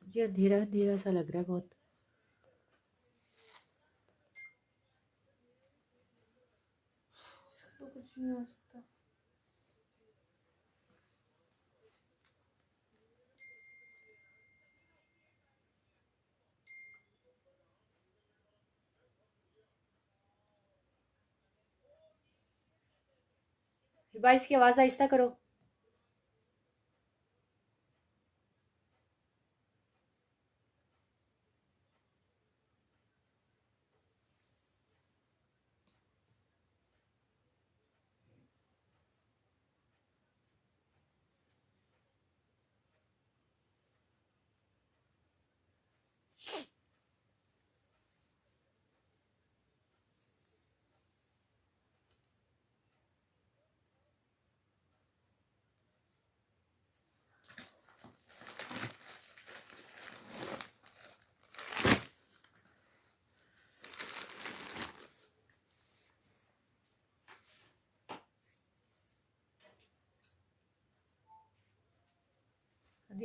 मुझे अंधेरा अंधेरा सा लग रहा है बहुत। तो कुछ नहीं हो सकता। हिबा इसकी आवाज़ आहिस्ता करो।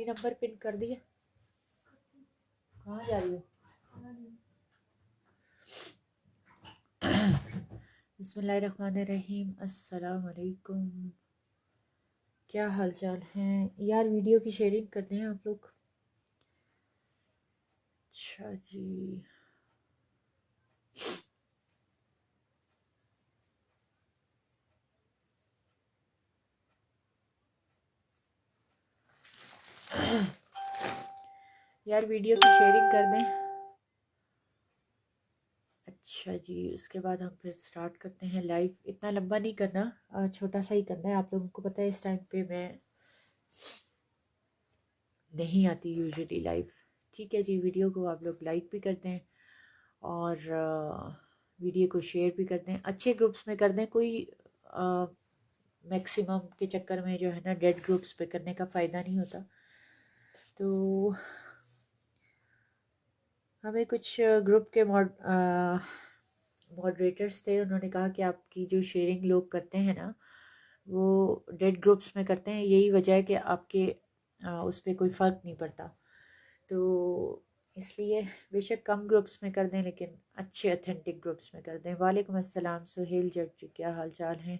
नंबर पिन कर दिया। कहाँ जा रही हो? बिस्मिल्लाहिर्रहमानिर्रहीम। अस्सलाम वालेकुम। क्या हाल चाल है यार? वीडियो की शेयरिंग करते हैं आप लोग। अच्छा जी। यार वीडियो की शेयरिंग कर दें। अच्छा जी, उसके बाद हम फिर स्टार्ट करते हैं लाइव। इतना लंबा नहीं करना, छोटा सा ही करना है। आप लोगों को पता है इस टाइम पे मैं नहीं आती यूजुअली लाइव। ठीक है जी, वीडियो को आप लोग लाइक भी करते हैं और वीडियो को शेयर भी करते हैं। अच्छे ग्रुप्स में कर दें। कोई मैक्सिमम के चक्कर में जो है ना डेड ग्रुप्स पे करने का फ़ायदा नहीं होता। तो हमें कुछ ग्रुप के मॉडरेटर्स थे, उन्होंने कहा कि आपकी जो शेयरिंग लोग करते हैं ना वो डेड ग्रुप्स में करते हैं। यही वजह है कि आपके उस पर कोई फ़र्क नहीं पड़ता। तो इसलिए बेशक कम ग्रुप्स में कर दें लेकिन अच्छे ऑथेंटिक ग्रुप्स में कर दें। वालेकुम अस्सलाम सुहेल जट जी, क्या हाल चाल हैं?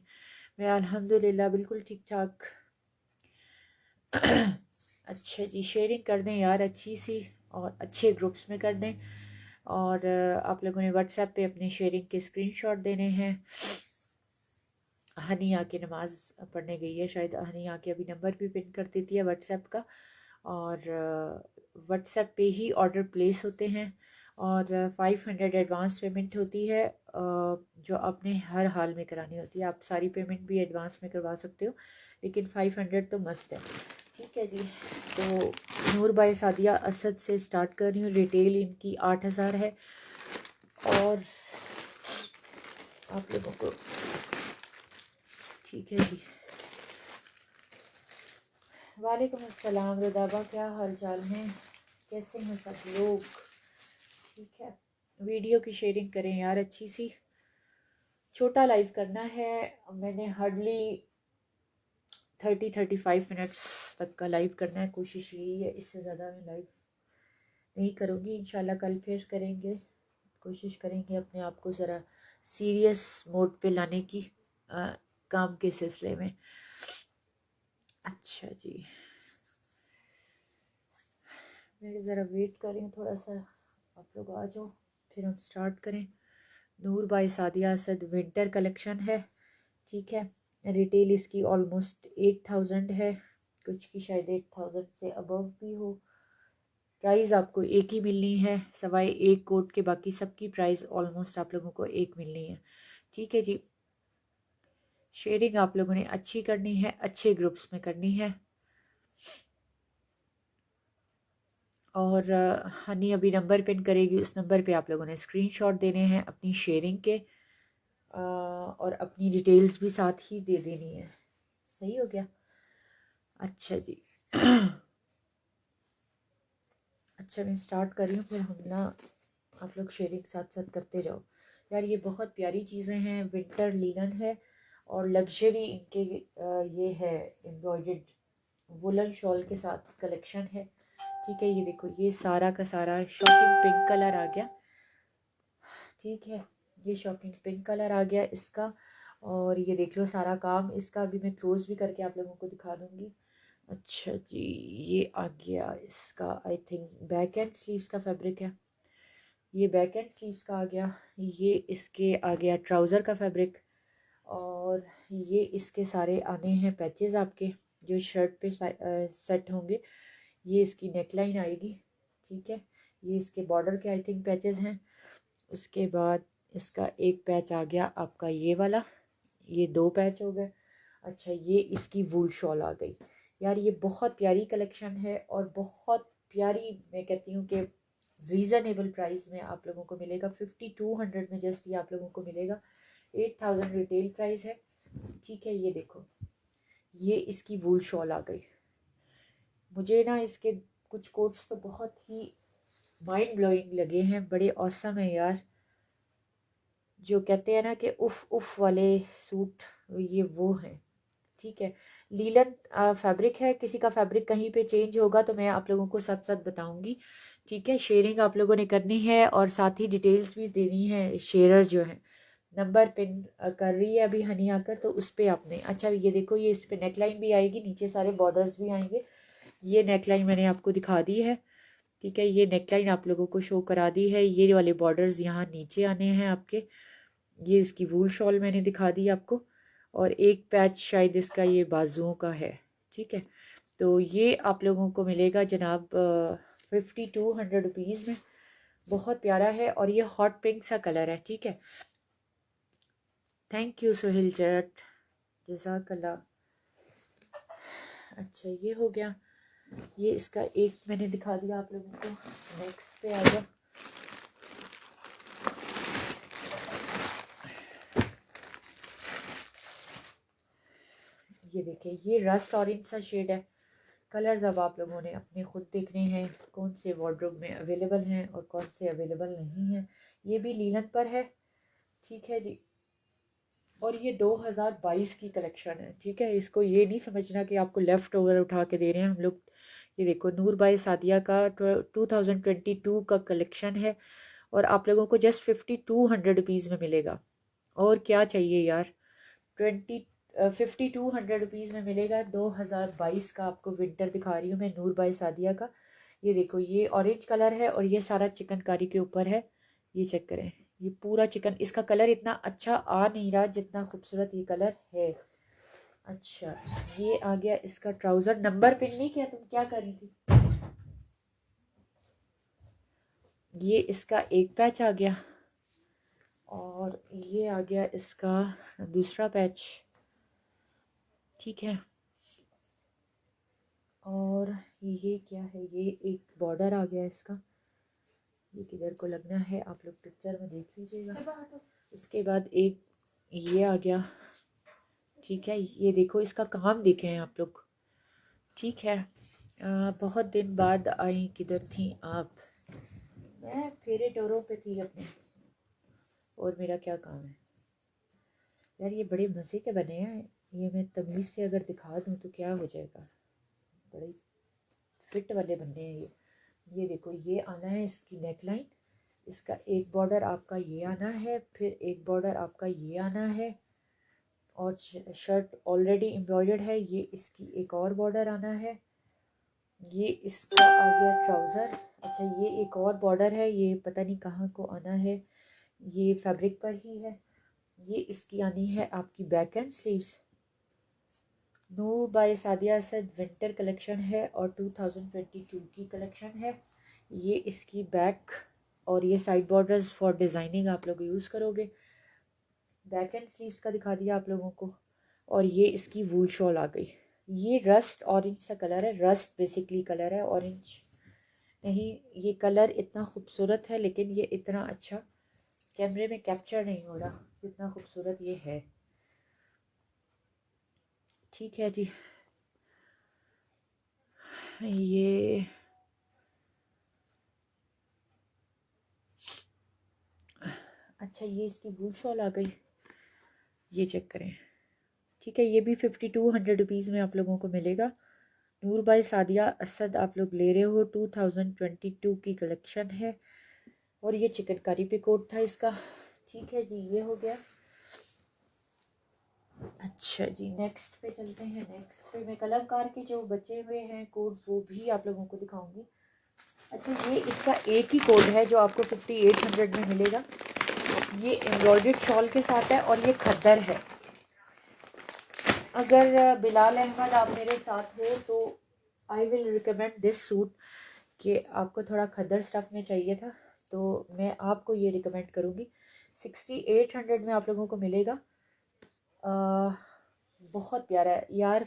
मैं अल्हम्दुलिल्लाह बिल्कुल ठीक ठाक। अच्छा जी, शेयरिंग कर दें यार अच्छी सी और अच्छे ग्रुप्स में कर दें। और आप लोगों ने व्हाट्सएप पे अपने शेयरिंग के स्क्रीनशॉट देने हैं। हनी आके नमाज़ पढ़ने गई है, शायद हनी आके अभी नंबर भी पिन कर देती है व्हाट्सएप का। और व्हाट्सएप पे ही ऑर्डर प्लेस होते हैं और 500 एडवांस पेमेंट होती है, जो आपने हर हाल में करानी होती है। आप सारी पेमेंट भी एडवांस में करवा सकते हो लेकिन 500 तो मस्ट है। ठीक है जी। तो नूर बाई सादिया असद से स्टार्ट कर रही हूँ। रिटेल इनकी 8000 है और आप लोगों को ठीक है जी। वालेकुम अस्सलाम रुदाबा, क्या हाल चाल हैं? कैसे हैं सब लोग? ठीक है, वीडियो की शेयरिंग करें यार अच्छी सी। छोटा लाइव करना है। मैंने हार्डली 30-35 मिनट्स तक का लाइव करना है। कोशिश यही है, इससे ज़्यादा मैं लाइव नहीं करूँगी। इंशाल्लाह कल फिर करेंगे। कोशिश करेंगे अपने आप को ज़रा सीरियस मोड पे लाने की काम के सिलसिले में। अच्छा जी, मैं ज़रा वेट कर रही हूँ थोड़ा सा, आप लोग आ जाओ फिर हम स्टार्ट करें। Noor by Sadia Asad winter collection है। ठीक है, रिटेल इसकी ऑलमोस्ट 8000 है, कुछ की शायद 8000 से अबव भी हो। प्राइस आपको एक ही मिलनी है सवाए एक कोट के, बाकी सबकी प्राइस ऑलमोस्ट आप लोगों को एक मिलनी है। ठीक है जी। शेयरिंग आप लोगों ने अच्छी करनी है, अच्छे ग्रुप्स में करनी है। और हनी अभी नंबर पिन करेगी, उस नंबर पे आप लोगों ने स्क्रीनशॉट देने हैं अपनी शेयरिंग के और अपनी डिटेल्स भी साथ ही दे देनी है। सही हो गया? अच्छा जी। अच्छा मैं स्टार्ट कर रही हूँ, फिर हम ना आप लोग शेयरिंग साथ साथ करते जाओ। यार ये बहुत प्यारी चीज़ें हैं, विंटर लिनन है और लग्जरी इनके ये है एम्ब्रॉयडर्ड वुलन शॉल के साथ कलेक्शन है। ठीक है। ये देखो ये सारा का सारा शॉकिंग पिंक कलर आ गया। ठीक है, ये शॉकिंग पिंक कलर आ गया इसका। और ये देख लो सारा काम इसका भी मैं क्लोज भी करके आप लोगों को दिखा दूंगी। अच्छा जी, ये आ गया इसका I think back and sleeves का फैब्रिक है। ये बैक एंड स्लीव्स का आ गया। ये इसके आ गया ट्राउज़र का फैब्रिक। और ये इसके सारे आने हैं पैचेस आपके जो शर्ट पे सेट होंगे। ये इसकी नेकलाइन आएगी। ठीक है, ये इसके बॉर्डर के आई थिंक पैचेस हैं। उसके बाद इसका एक पैच आ गया आपका ये वाला, ये दो पैच हो गए। अच्छा, ये इसकी वूल शॉल आ गई। यार ये बहुत प्यारी कलेक्शन है और बहुत प्यारी, मैं कहती हूँ कि रीज़नेबल प्राइस में आप लोगों को मिलेगा। 5200 में जस्ट ये आप लोगों को मिलेगा। 8000 रिटेल प्राइस है। ठीक है, ये देखो ये इसकी वूल शॉल आ गई। मुझे ना इसके कुछ कोट्स तो बहुत ही माइंड ब्लोइंग लगे हैं, बड़े औसम है यार। जो कहते हैं ना कि उफ उफ वाले सूट, ये वो हैं। ठीक है, लीलन फैब्रिक है। किसी का फैब्रिक कहीं पे चेंज होगा तो मैं आप लोगों को साथ साथ बताऊंगी। ठीक है, शेयरिंग आप लोगों ने करनी है और साथ ही डिटेल्स भी देनी है। शेयरर जो है नंबर पिन कर रही है अभी हनी आकर, तो उस पर आपने, अच्छा ये देखो ये इस पर नेकलाइन भी आएगी, नीचे सारे बॉर्डर्स भी आएंगे। ये नेकलाइन मैंने आपको दिखा दी है। ठीक है, ये नेकलाइन आप लोगों को शो करा दी है। ये वाले बॉर्डर्स यहाँ नीचे आने हैं आपके। ये इसकी वूल शॉल मैंने दिखा दी आपको। और एक पैच शायद इसका ये बाजुओं का है। ठीक है, तो ये आप लोगों को मिलेगा जनाब 5200 रुपीज़ में। बहुत प्यारा है और ये हॉट पिंक सा कलर है। ठीक है, थैंक यू सोहेल जट, जज़ाकल्लाह। अच्छा ये हो गया, ये इसका एक मैंने दिखा दिया आप लोगों को। नेक्स्ट पे आ जाओ। ये देखिए ये रस्ट ऑरेंज सा शेड है। कलर्स अब आप लोगों ने अपने खुद देखने हैं कौन से वार्डरोब में अवेलेबल हैं और कौन से अवेलेबल नहीं हैं। ये भी लीलन पर है। ठीक है जी, और ये 2022 की कलेक्शन है। ठीक है, इसको ये नहीं समझना कि आपको लेफ़्ट ओवर उठा के दे रहे हैं हम लोग। ये देखो नूर बाई सादिया का 2022 का कलेक्शन है और आप लोगों को जस्ट 5200 रुपीज़ में मिलेगा। और क्या चाहिए यार, 5200 रुपीज़ में मिलेगा। 2022 का आपको विंटर दिखा रही हूँ मैं, नूर बाई सादिया का। ये देखो ये ऑरेंज कलर है और ये सारा चिकनकारी के ऊपर है। ये चेक करें, ये पूरा चिकन, इसका कलर इतना अच्छा आ नहीं रहा जितना खूबसूरत ये कलर है। अच्छा, ये आ गया इसका ट्राउज़र। नंबर पिन नहीं किया, तुम क्या कर रही थी। ये इसका एक पैच आ गया और ये आ गया इसका दूसरा पैच। ठीक है, और ये क्या है, ये एक बॉर्डर आ गया इसका। ये किधर को लगना है आप लोग पिक्चर में देख लीजिएगा। उसके बाद एक ये आ गया। ठीक है, ये देखो इसका काम देखे हैं आप लोग। ठीक है, बहुत दिन बाद आई, किधर थी आप। मैं फेरे डोरों पे थी अपने, और मेरा क्या काम है यार। ये बड़े मज़े के बने हैं। ये मैं तमीज़ से अगर दिखा दूँ तो क्या हो जाएगा, बड़े फिट वाले बनने हैं ये देखो ये आना है इसकी नेकलाइन। इसका एक बॉर्डर आपका ये आना है, फिर एक बॉर्डर आपका ये आना है। और शर्ट ऑलरेडी एम्ब्रॉयडर्ड है। ये इसकी एक और बॉर्डर आना है। ये इसका आ गया ट्राउज़र। अच्छा, ये एक और बॉर्डर है, ये पता नहीं कहाँ को आना है, ये फैब्रिक पर ही है। ये इसकी आनी है आपकी back and sleeves. Noor by Sadia Asad winter collection है और 2022 की कलेक्शन है। ये इसकी बैक और ये साइड बॉर्डर्स फॉर डिज़ाइनिंग आप लोग यूज़ करोगे। बैक एंड स्लीव्स का दिखा दिया आप लोगों को। और ये इसकी वूल शॉल आ गई। ये रस्ट ऑरेंज सा कलर है, रस्ट बेसिकली कलर है, ऑरेंज नहीं। ये कलर इतना खूबसूरत है लेकिन ये इतना अच्छा कैमरे में कैप्चर नहीं हो रहा जितना खूबसूरत ये है। ठीक है जी, ये अच्छा ये इसकी वूल शॉल आ गई। ये चेक करें। ठीक है, ये भी 5200 रुपीज़ में आप लोगों को मिलेगा। नूर बाई सादिया असद आप लोग ले रहे हो, 2022 की कलेक्शन है। और ये चिकनकारी पे कोट था इसका। ठीक है जी, ये हो गया। अच्छा जी, नेक्स्ट पे चलते हैं। नेक्स्ट पे मैं कलमकार के जो बचे हुए हैं कोड वो भी आप लोगों को दिखाऊंगी। अच्छा, ये इसका एक ही कोड है जो आपको 5800 में मिलेगा। ये एम्ब्रॉयडर्ड शॉल के साथ है और ये खद्दर है। अगर बिलाल अहमद आप मेरे साथ हो तो I will recommend this suit कि आपको थोड़ा खद्दर स्टफ़ में चाहिए था तो मैं आपको ये रिकमेंड करूँगी। 6800 में आप लोगों को मिलेगा। बहुत प्यारा है यार,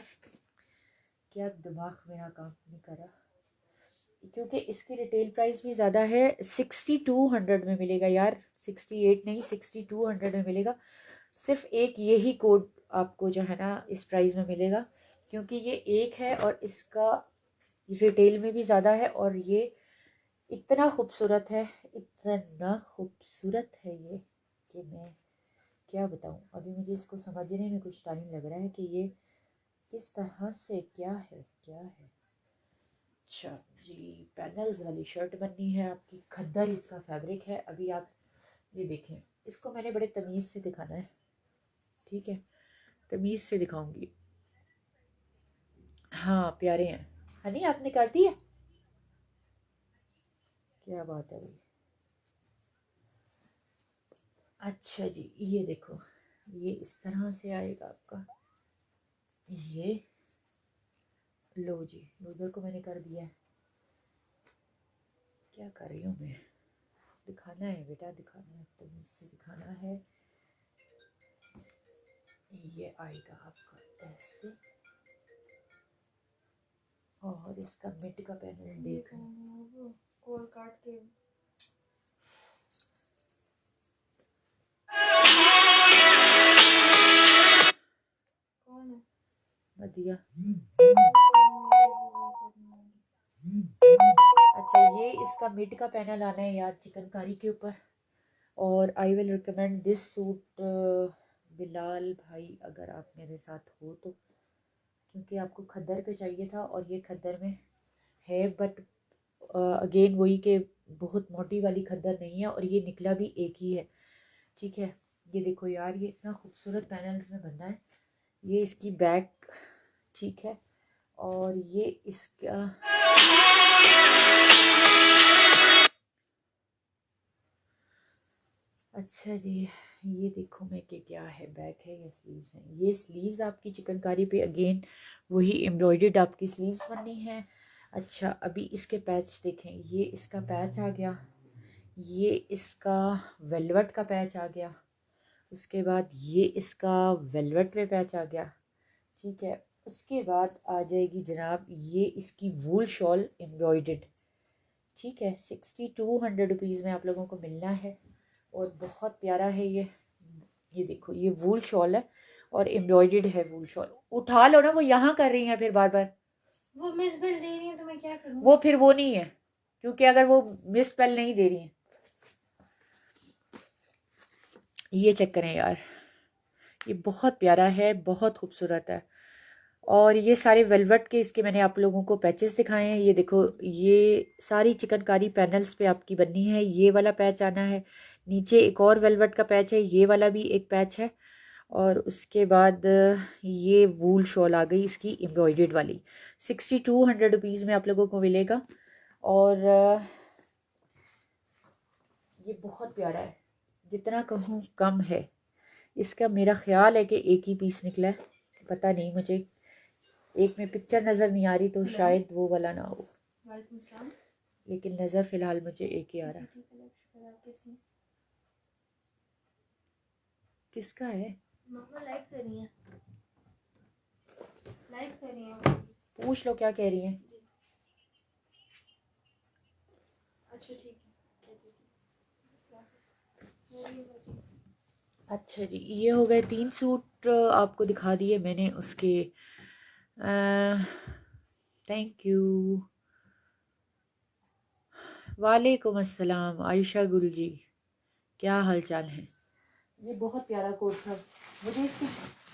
क्या दिमाग मेरा काम नहीं कर रहा, क्योंकि इसकी रिटेल प्राइस भी ज़्यादा है। 6200 में मिलेगा यार, 68 नहीं 6200 में मिलेगा। सिर्फ एक यही कोड आपको जो है ना इस प्राइस में मिलेगा, क्योंकि ये एक है और इसका रिटेल में भी ज़्यादा है और ये इतना खूबसूरत है, इतना खूबसूरत है ये कि मैं क्या बताऊँ। अभी मुझे इसको समझने में कुछ टाइम लग रहा है कि ये किस तरह से क्या है क्या है। अच्छा जी, पैनल्स वाली शर्ट बननी है आपकी, खद्दर इसका फैब्रिक है। अभी आप ये देखें, इसको मैंने बड़े तमीज़ से दिखाना है, ठीक है, तमीज़ से दिखाऊंगी। हाँ प्यारे हैं। हनी आपने कर दी है, क्या बात है भाई। अच्छा जी, ये देखो, ये इस तरह से आएगा आपका। ये लो जी, उधर को मैंने कर दिया है। क्या कर रही हूँ मैं, दिखाना है बेटा, दिखाना है, तमीज़ से दिखाना है। ये आएगा आपका ऐसे और इसका मिड का पैनल देख कोल काट के। कौन है मदिया? अच्छा, ये इसका मिड का पैनल आना है यार चिकनकारी के ऊपर। और I will recommend this suit Bilal भाई, अगर आप मेरे साथ हो तो, क्योंकि आपको खद्दर पे चाहिए था और ये खद्दर में है। बट अगेन वही कि बहुत मोटी वाली खद्दर नहीं है और ये निकला भी एक ही है। ठीक है, ये देखो यार, ये इतना खूबसूरत पैनल्स में बनना है। ये इसकी बैक, ठीक है, और ये इसका अच्छा जी, ये देखो मैं कि क्या है, बैक है या स्लीव्स हैं। ये स्लीव्स आपकी चिकनकारी पे अगेन वही एम्ब्रॉयडर्ड आपकी स्लीव्स बननी है। अच्छा, अभी इसके पैच देखें, ये इसका पैच आ गया, ये इसका वेलवेट का पैच आ गया, उसके बाद ये इसका वेलवेट पे पैच आ गया। ठीक है, उसके बाद आ जाएगी जनाब ये इसकी वूल शॉल एम्ब्रॉयडर्ड। ठीक है, 6200 में आप लोगों को मिलना है और बहुत प्यारा है ये देखो, ये वूल शॉल है और एम्ब्रॉयडर्ड है वूल शॉल। उठा लो ना, वो यहाँ कर रही हैं फिर बार बार। वो मिस बेल दे रही है तो मैं क्या करूँ? वो फिर वो नहीं है, क्योंकि अगर वो मिस बेल नहीं दे रही है। ये चेक करें यार, ये बहुत प्यारा है, बहुत खूबसूरत है। और ये सारे वेलवेट के इसके मैंने आप लोगों को पैचेस दिखाए हैं। ये देखो, ये सारी चिकनकारी पैनल्स पे आपकी बननी है। ये वाला पैच आना है, नीचे एक और वेलवेट का पैच है, ये वाला भी एक पैच है, और उसके बाद ये वूल शॉल आ गई इसकी एम्ब्रॉयडर्ड वाली। 6200 में आप लोगों को मिलेगा। और ये बहुत प्यारा है, जितना कहूँ कम है। इसका मेरा ख्याल है कि एक ही पीस निकला है, पता नहीं मुझे, एक में पिक्चर नज़र नहीं आ रही तो शायद वो वाला ना हो, लेकिन नज़र फ़िलहाल मुझे एक ही आ रहा है। किसका है? मम्मा लाइक कर रही हैं, लाइक कर रही हैं। पूछ लो क्या कह रही हैं। अच्छा ठीक है। अच्छा जी, ये हो गए 3 सूट आपको दिखा दिए मैंने उसके। Thank you. वालेकुम अस्सलाम आयशा गुल जी, क्या हाल चाल है? ये बहुत प्यारा कोट था, मुझे इसकी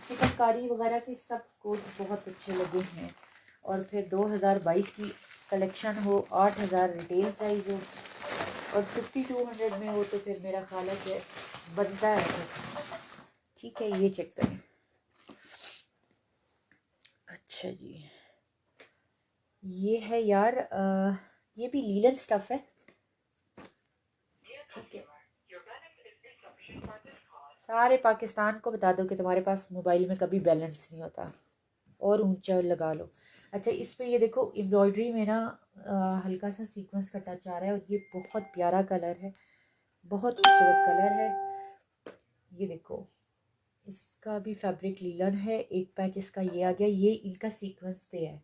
चिकनकारी वगैरह के सब कोट बहुत अच्छे लगे हैं। और फिर 2022 की कलेक्शन हो, 8000 रिटेल प्राइस हो और 5200 में हो तो फिर मेरा ख्याल है कि बनता है। ठीक है, ये चेक करें। अच्छा जी, ये है यार ये भी लीलन स्टफ़ है। ठीक है, सारे पाकिस्तान को बता दो कि तुम्हारे पास मोबाइल में कभी बैलेंस नहीं होता, और ऊंचा लगा लो। अच्छा, इस पे ये देखो एम्ब्रॉयडरी में ना हल्का सा सीक्वेंस का टच आ रहा है और ये बहुत प्यारा कलर है, बहुत खूबसूरत कलर है। ये देखो, इसका भी फैब्रिक लीलन है। एक पैच इसका ये आ गया, ये इनका सीक्वेंस पे है,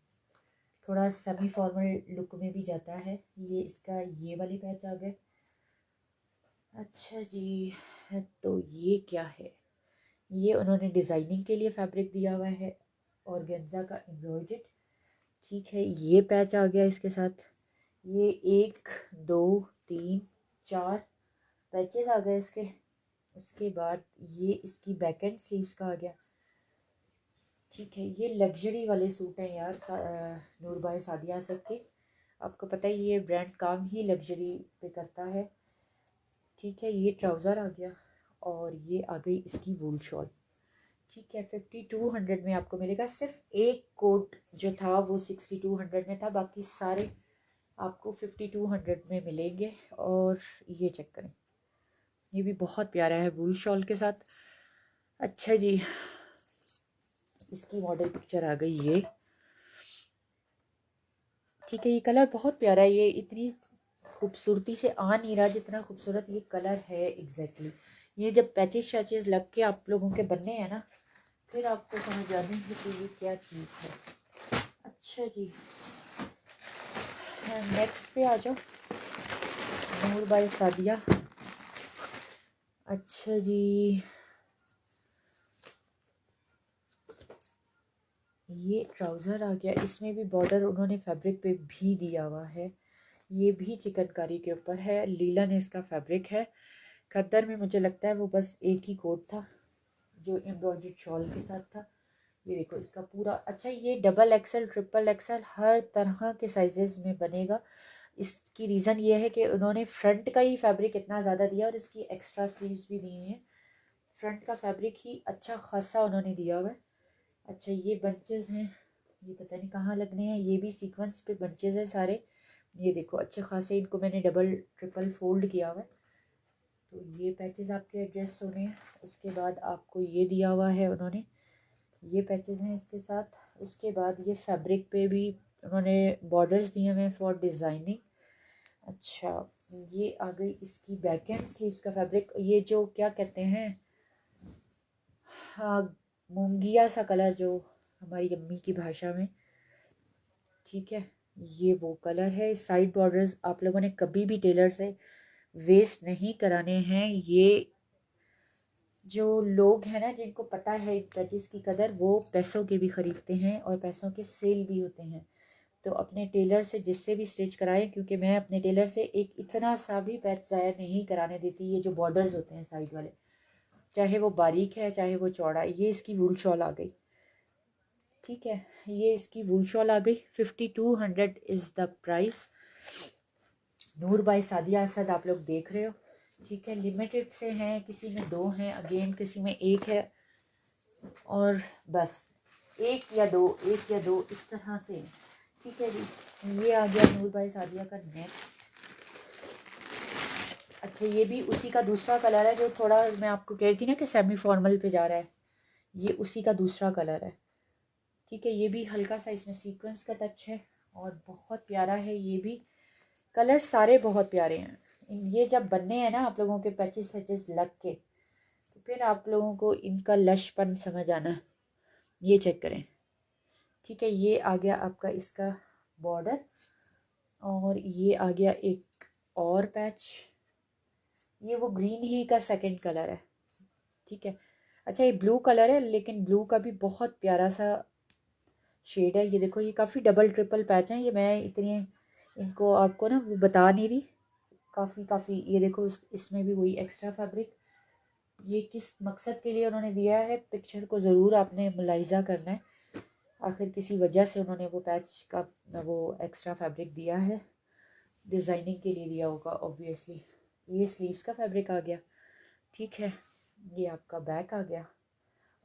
थोड़ा सेमी फॉर्मल लुक में भी जाता है। ये इसका ये वाले पैच आ गए। अच्छा जी, तो ये क्या है, ये उन्होंने डिज़ाइनिंग के लिए फैब्रिक दिया हुआ है, ऑर्गेन्जा का एम्ब्रॉयडर्ड। ठीक है, ये पैच आ गया इसके साथ। ये 1 2 3 4 पैचेस आ गए इसके। उसके बाद ये इसकी बैक एंड स्लीव्स का आ गया। ठीक है, ये लग्जरी वाले सूट हैं यार नूर बाय सादिया असद के। आपको पता ही ये ब्रांड काम ही लग्जरी पे करता है। ठीक है, ये ट्राउज़र आ गया और ये आ गई इसकी वूल शॉल। ठीक है, 5200 में आपको मिलेगा। सिर्फ एक कोट जो था वो 6200 में था, बाकी सारे आपको 5200 में मिलेंगे। और ये चेक करें, ये भी बहुत प्यारा है वूल शॉल के साथ। अच्छा जी, इसकी मॉडल पिक्चर आ गई ये। ठीक है, ये कलर बहुत प्यारा है, ये इतनी खूबसूरती से आ नहीं रहा जितना खूबसूरत ये कलर है एग्जैक्टली। ये जब पैचेस शैचेस लग के आप लोगों के बनने हैं ना, फिर आपको समझ आएंगे कि ये क्या चीज़ है। अच्छा जी, नेक्स्ट पे आ जाओ, नूर बाय सादिया। अच्छा जी, ये ट्राउज़र आ गया, इसमें भी बॉर्डर उन्होंने फैब्रिक पे भी दिया हुआ है। ये भी चिकनकारी के ऊपर है, लीलन इसका फैब्रिक है। खद्दर में मुझे लगता है वो बस एक ही कोट था जो एम्ब्रॉयडर्ड शॉल के साथ था। ये देखो इसका पूरा। अच्छा, ये डबल एक्सल ट्रिपल एक्सल हर तरह के साइजेस में बनेगा। इसकी रीज़न ये है कि उन्होंने फ्रंट का ही फैब्रिक इतना ज़्यादा दिया और इसकी एक्स्ट्रा स्लीव्स भी दी हैं। फ्रंट का फैब्रिक ही अच्छा खासा उन्होंने दिया हुआ है। अच्छा, ये बंचेस हैं, ये पता नहीं कहाँ लगने हैं, ये भी सीक्वेंस पे बंचेस हैं सारे। ये देखो अच्छे खासे इनको मैंने डबल ट्रिपल फोल्ड किया हुआ है, तो ये पैचेस आपके एडजस्ट होने हैं। उसके बाद आपको ये दिया हुआ है उन्होंने, ये पैचेस हैं इसके साथ। उसके बाद ये फैब्रिक पे भी उन्होंने बॉर्डर्स दिए हुए हैं फॉर डिज़ाइनिंग। अच्छा, ये आ गई इसकी बैक एंड स्लीव्स का फैब्रिक, ये जो क्या कहते हैं, हाँ, मूंगिया सा कलर जो हमारी अम्मी की भाषा में। ठीक है, ये वो कलर है। साइड बॉर्डर्स आप लोगों ने कभी भी टेलर से वेस्ट नहीं कराने हैं। ये जो लोग हैं ना जिनको पता है इन पैचेस की कदर, वो पैसों के भी ख़रीदते हैं और पैसों के सेल भी होते हैं। तो अपने टेलर से जिससे भी स्टिच कराएं, क्योंकि मैं अपने टेलर से एक इतना सा भी पैच ज़ाया नहीं कराने देती। ये जो बॉर्डर्स होते हैं साइड वाले, चाहे वो बारीक है चाहे वो चौड़ा। ये इसकी वूल शॉल आ गई। ठीक है, ये इसकी वूल शॉल आ गई। 5200 is the price. Noor by Sadia Asad आप लोग देख रहे हो। ठीक है, लिमिटेड से हैं, किसी में 2 हैं, अगेन किसी में 1 है, और बस 1 या 2 इस तरह से। ठीक है जी, ये आ गया नूर बाय सादिया का नेक्स्ट। अच्छा, ये भी उसी का दूसरा कलर है जो थोड़ा मैं आपको कह रही थी ना कि सेमी फॉर्मल पे जा रहा है, ये उसी का दूसरा कलर है। ठीक है, ये भी हल्का सा इसमें सीक्वेंस का टच है और बहुत प्यारा है। ये भी कलर सारे बहुत प्यारे हैं। ये जब बनने हैं ना आप लोगों के पैचेस वैचेस लग के, तो फिर आप लोगों को इनका लशपन समझ आना। ये चेक करें। ठीक है, ये आ गया आपका इसका बॉर्डर और ये आ गया एक और पैच। ये वो ग्रीन ही का सेकंड कलर है। ठीक है, अच्छा ये ब्लू कलर है, लेकिन ब्लू का भी बहुत प्यारा सा शेड है। ये देखो, ये काफ़ी डबल ट्रिपल पैच हैं। ये मैं इतनी इनको आपको ना वो बता नहीं रही, काफ़ी ये देखो इसमें भी वही एक्स्ट्रा फैब्रिक। ये किस मकसद के लिए उन्होंने दिया है, पिक्चर को ज़रूर आपने मुलाहिजा करना है। आखिर किसी वजह से उन्होंने वो पैच का वो एक्स्ट्रा फैब्रिक दिया है, डिज़ाइनिंग के लिए दिया होगा ऑब्वियसली। ये स्लीव्स का फैब्रिक आ गया, ठीक है। ये आपका बैक आ गया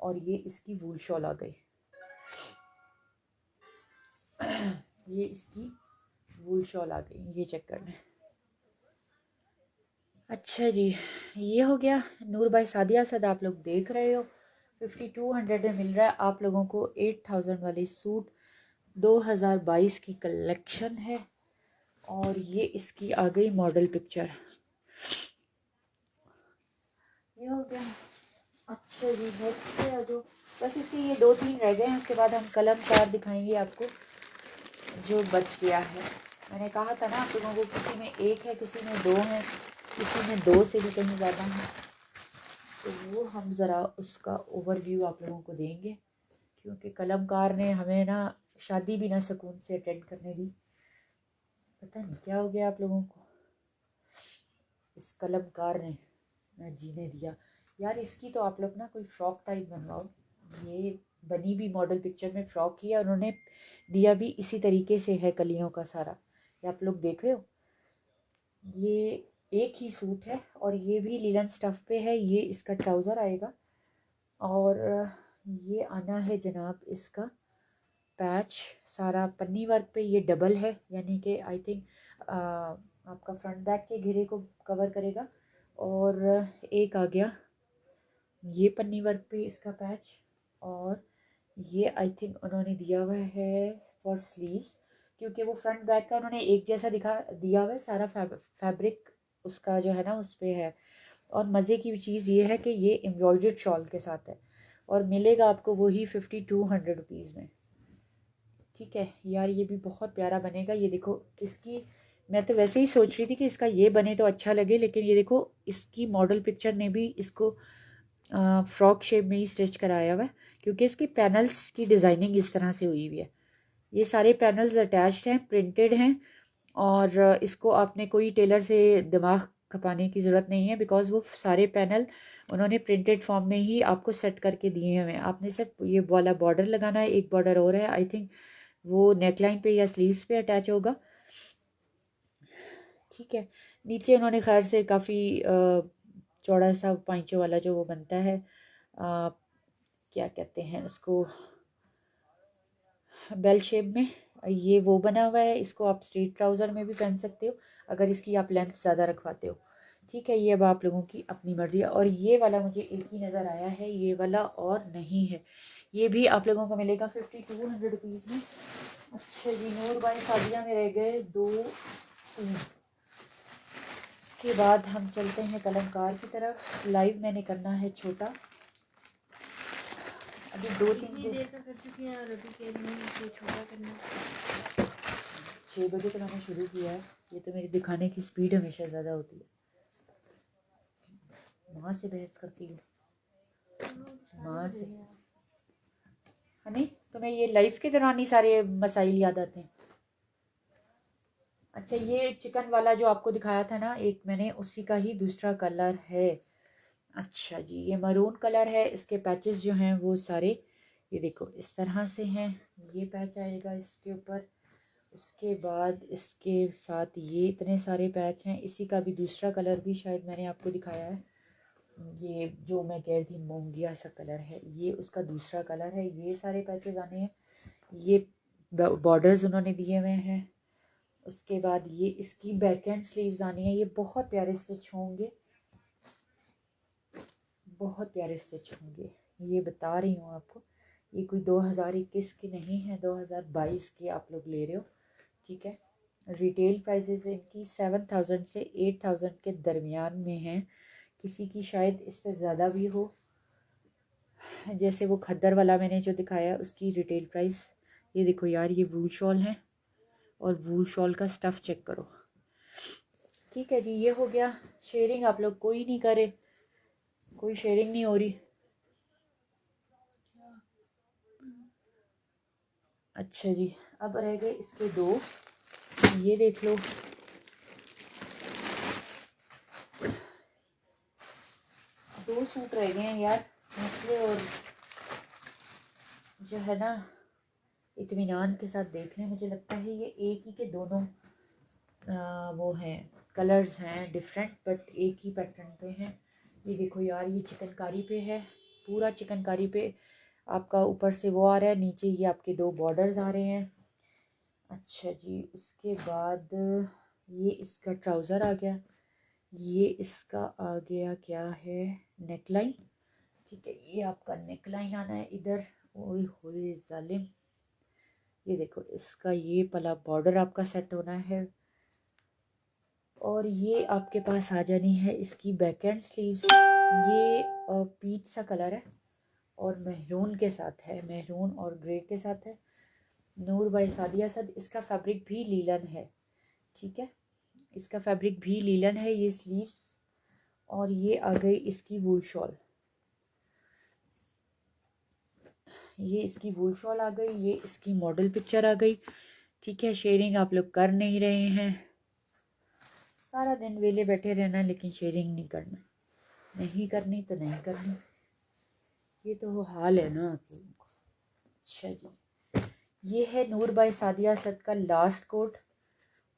और ये इसकी वूल शॉल आ गई। ये इसकी वूल शॉल आ गई, ये चेक कर लें। अच्छा जी, ये हो गया। नूर भाई सादिया सद आप लोग देख रहे हो 5200 में मिल रहा है आप लोगों को 8000 वाली सूट। 2022 की कलेक्शन है और ये इसकी आ गई मॉडल पिक्चर। ये हो गया। अच्छा जी, नेक्स्ट पे आ जाओ। बस इसके ये 2-3 रह गए हैं, उसके बाद हम कलमकार दिखाएंगे आपको जो बच गया है। मैंने कहा था ना आप लोगों को, किसी में एक है, किसी में दो है, किसी में दो से भी कहीं ज़्यादा है। तो वो हम ज़रा उसका ओवरव्यू आप लोगों को देंगे, क्योंकि कलमकार ने हमें ना शादी भी ना सुकून से अटेंड करने दी। पता नहीं क्या हो गया आप लोगों को, इस कलमकार ने ना जीने दिया। यार इसकी तो आप लोग ना कोई फ्रॉक टाइप बनवाओ। ये बनी भी मॉडल पिक्चर में फ्रॉक ही है, उन्होंने दिया भी इसी तरीके से है, कलियों का सारा। ये आप लोग देख रहे हो, ये एक ही सूट है और ये भी लीलन स्टफ पे है। ये इसका ट्राउज़र आएगा और ये आना है जनाब इसका पैच सारा पन्नी वर्क पे। ये डबल है, यानी कि आई थिंक आपका फ्रंट बैक के घेरे को कवर करेगा। और एक आ गया ये पन्नी वर्क पे इसका पैच, और ये आई थिंक उन्होंने दिया हुआ है फॉर स्लीव्स, क्योंकि वो फ्रंट बैक का उन्होंने एक जैसा दिया हुआ है सारा। फैब्रिक उसका जो है ना उस पर है। और मज़े की चीज़ ये है कि ये एम्ब्रॉयडर्ड शॉल के साथ है और मिलेगा आपको वही 5200 रुपीज़ में, ठीक है यार। ये भी बहुत प्यारा बनेगा। ये देखो इसकी, मैं तो वैसे ही सोच रही थी कि इसका ये बने तो अच्छा लगे, लेकिन ये देखो इसकी मॉडल पिक्चर ने भी इसको फ्रॉक शेप में ही स्टिच कराया हुआ है, क्योंकि इसकी पैनल्स की डिज़ाइनिंग इस तरह से हुई हुई है। ये सारे पैनल्स अटैच्ड हैं, प्रिंटेड हैं, और इसको आपने कोई टेलर से दिमाग खपाने की ज़रूरत नहीं है, बिकॉज़ वो सारे पैनल उन्होंने प्रिंटेड फॉर्म में ही आपको सेट करके दिए हुए हैं। आपने सिर्फ ये वाला बॉर्डर लगाना है। एक बॉर्डर और है, आई थिंक वो नेकलाइन पे या स्लीव्स पे अटैच होगा, ठीक है। नीचे उन्होंने खैर से काफ़ी चौड़ा सा पाइंचों वाला जो वो बनता है, क्या कहते हैं उसको, बेल शेप में, ये वो बना हुआ है। इसको आप स्ट्रेट ट्राउज़र में भी पहन सकते हो अगर इसकी आप लेंथ ज़्यादा रखवाते हो, ठीक है। ये अब आप लोगों की अपनी मर्ज़ी है। और ये वाला मुझे एक ही नज़र आया है, ये वाला और नहीं है। ये भी आप लोगों को मिलेगा 5200 रुपीज़ में। अच्छा जी, नूर बाई सादिया में रह गए 2-3। इसके बाद हम चलते हैं कलमकार की तरफ। लाइव मैंने करना है छोटा, अभी 2-3 देर का कर चुकी हैं और अभी कह रही हैं छोटा करना। 6 बजे तो मैंने शुरू किया है। ये तो मेरी दिखाने की स्पीड हमेशा ज़्यादा होती है। माँ से बहस करती हूँ, माँ से। नहीं, तुम्हें ये लाइफ के दौरान ही सारे मसाइल याद आते हैं। अच्छा, ये चिकन वाला जो आपको दिखाया था ना एक मैंने, उसी का ही दूसरा कलर है। अच्छा जी, ये मरून कलर है। इसके पैचेस जो हैं वो सारे ये देखो इस तरह से हैं। ये पैच आएगा इसके ऊपर, उसके बाद इसके साथ ये इतने सारे पैच हैं। इसी का भी दूसरा कलर भी शायद मैंने आपको दिखाया है, ये जो मैं कह रही थी मोंगिया सा कलर है, ये उसका दूसरा कलर है। ये सारे पैचेस आने हैं, ये बॉर्डर्स उन्होंने दिए हुए हैं। उसके बाद ये इसकी बैक एंड स्लीव्स आनी है। ये बहुत प्यारे स्टिच होंगे, बहुत प्यारे स्टिच होंगे, ये बता रही हूँ आपको। ये कोई 2021 के नहीं है, 2022 के आप लोग ले रहे हो, ठीक है। रिटेल प्राइसेस इनकी 7000 से 8000 के दरमियान में हैं। किसी की शायद इससे ज़्यादा भी हो, जैसे वो खद्दर वाला मैंने जो दिखाया उसकी रिटेल प्राइस। ये देखो यार, ये वूल शॉल है और वूल शॉल का स्टफ़ चेक करो, ठीक है जी। ये हो गया। शेयरिंग आप लोग कोई नहीं करे, कोई शेयरिंग नहीं हो रही। अच्छा जी, अब रह गए इसके दो, ये देख लो। दो सूट रह गए हैं यार, मसले और जो है ना इत्मीनान के साथ देख लें। मुझे लगता है ये एक ही के दोनों वो हैं, कलर्स हैं डिफरेंट, बट एक ही पैटर्न पे हैं। ये देखो यार, ये चिकनकारी पे है, पूरा चिकनकारी पे आपका ऊपर से वो आ रहा है, नीचे ये आपके दो बॉर्डर्स आ रहे हैं। अच्छा जी, उसके बाद ये इसका ट्राउज़र आ गया, ये इसका आ गया क्या है, नेकलाइन। ठीक है, ये आपका नेकलाइन आना है इधर। ओए होए जालिम, ये देखो इसका ये पला बॉर्डर आपका सेट होना है, और ये आपके पास आ जानी है इसकी बैक एंड स्लीव्स। ये पीच सा कलर है और मेहरून के साथ है, मेहरून और ग्रे के साथ है। नूर बाई सादिया सद। इसका फैब्रिक भी लीलन है, ठीक है, इसका फैब्रिक भी लीलन है। ये स्लीव्स और ये आ गई इसकी वूल शॉल, ये इसकी वूल शॉल आ गई, ये इसकी मॉडल पिक्चर आ गई। ठीक है, शेयरिंग आप लोग कर नहीं रहे हैं, सारा दिन वेले बैठे रहना लेकिन शेयरिंग नहीं करना, नहीं करनी तो नहीं करनी, ये तो हाल है ना आप लोगों को। अच्छा जी, ये है नूर बाई सादिया सद का लास्ट कोट,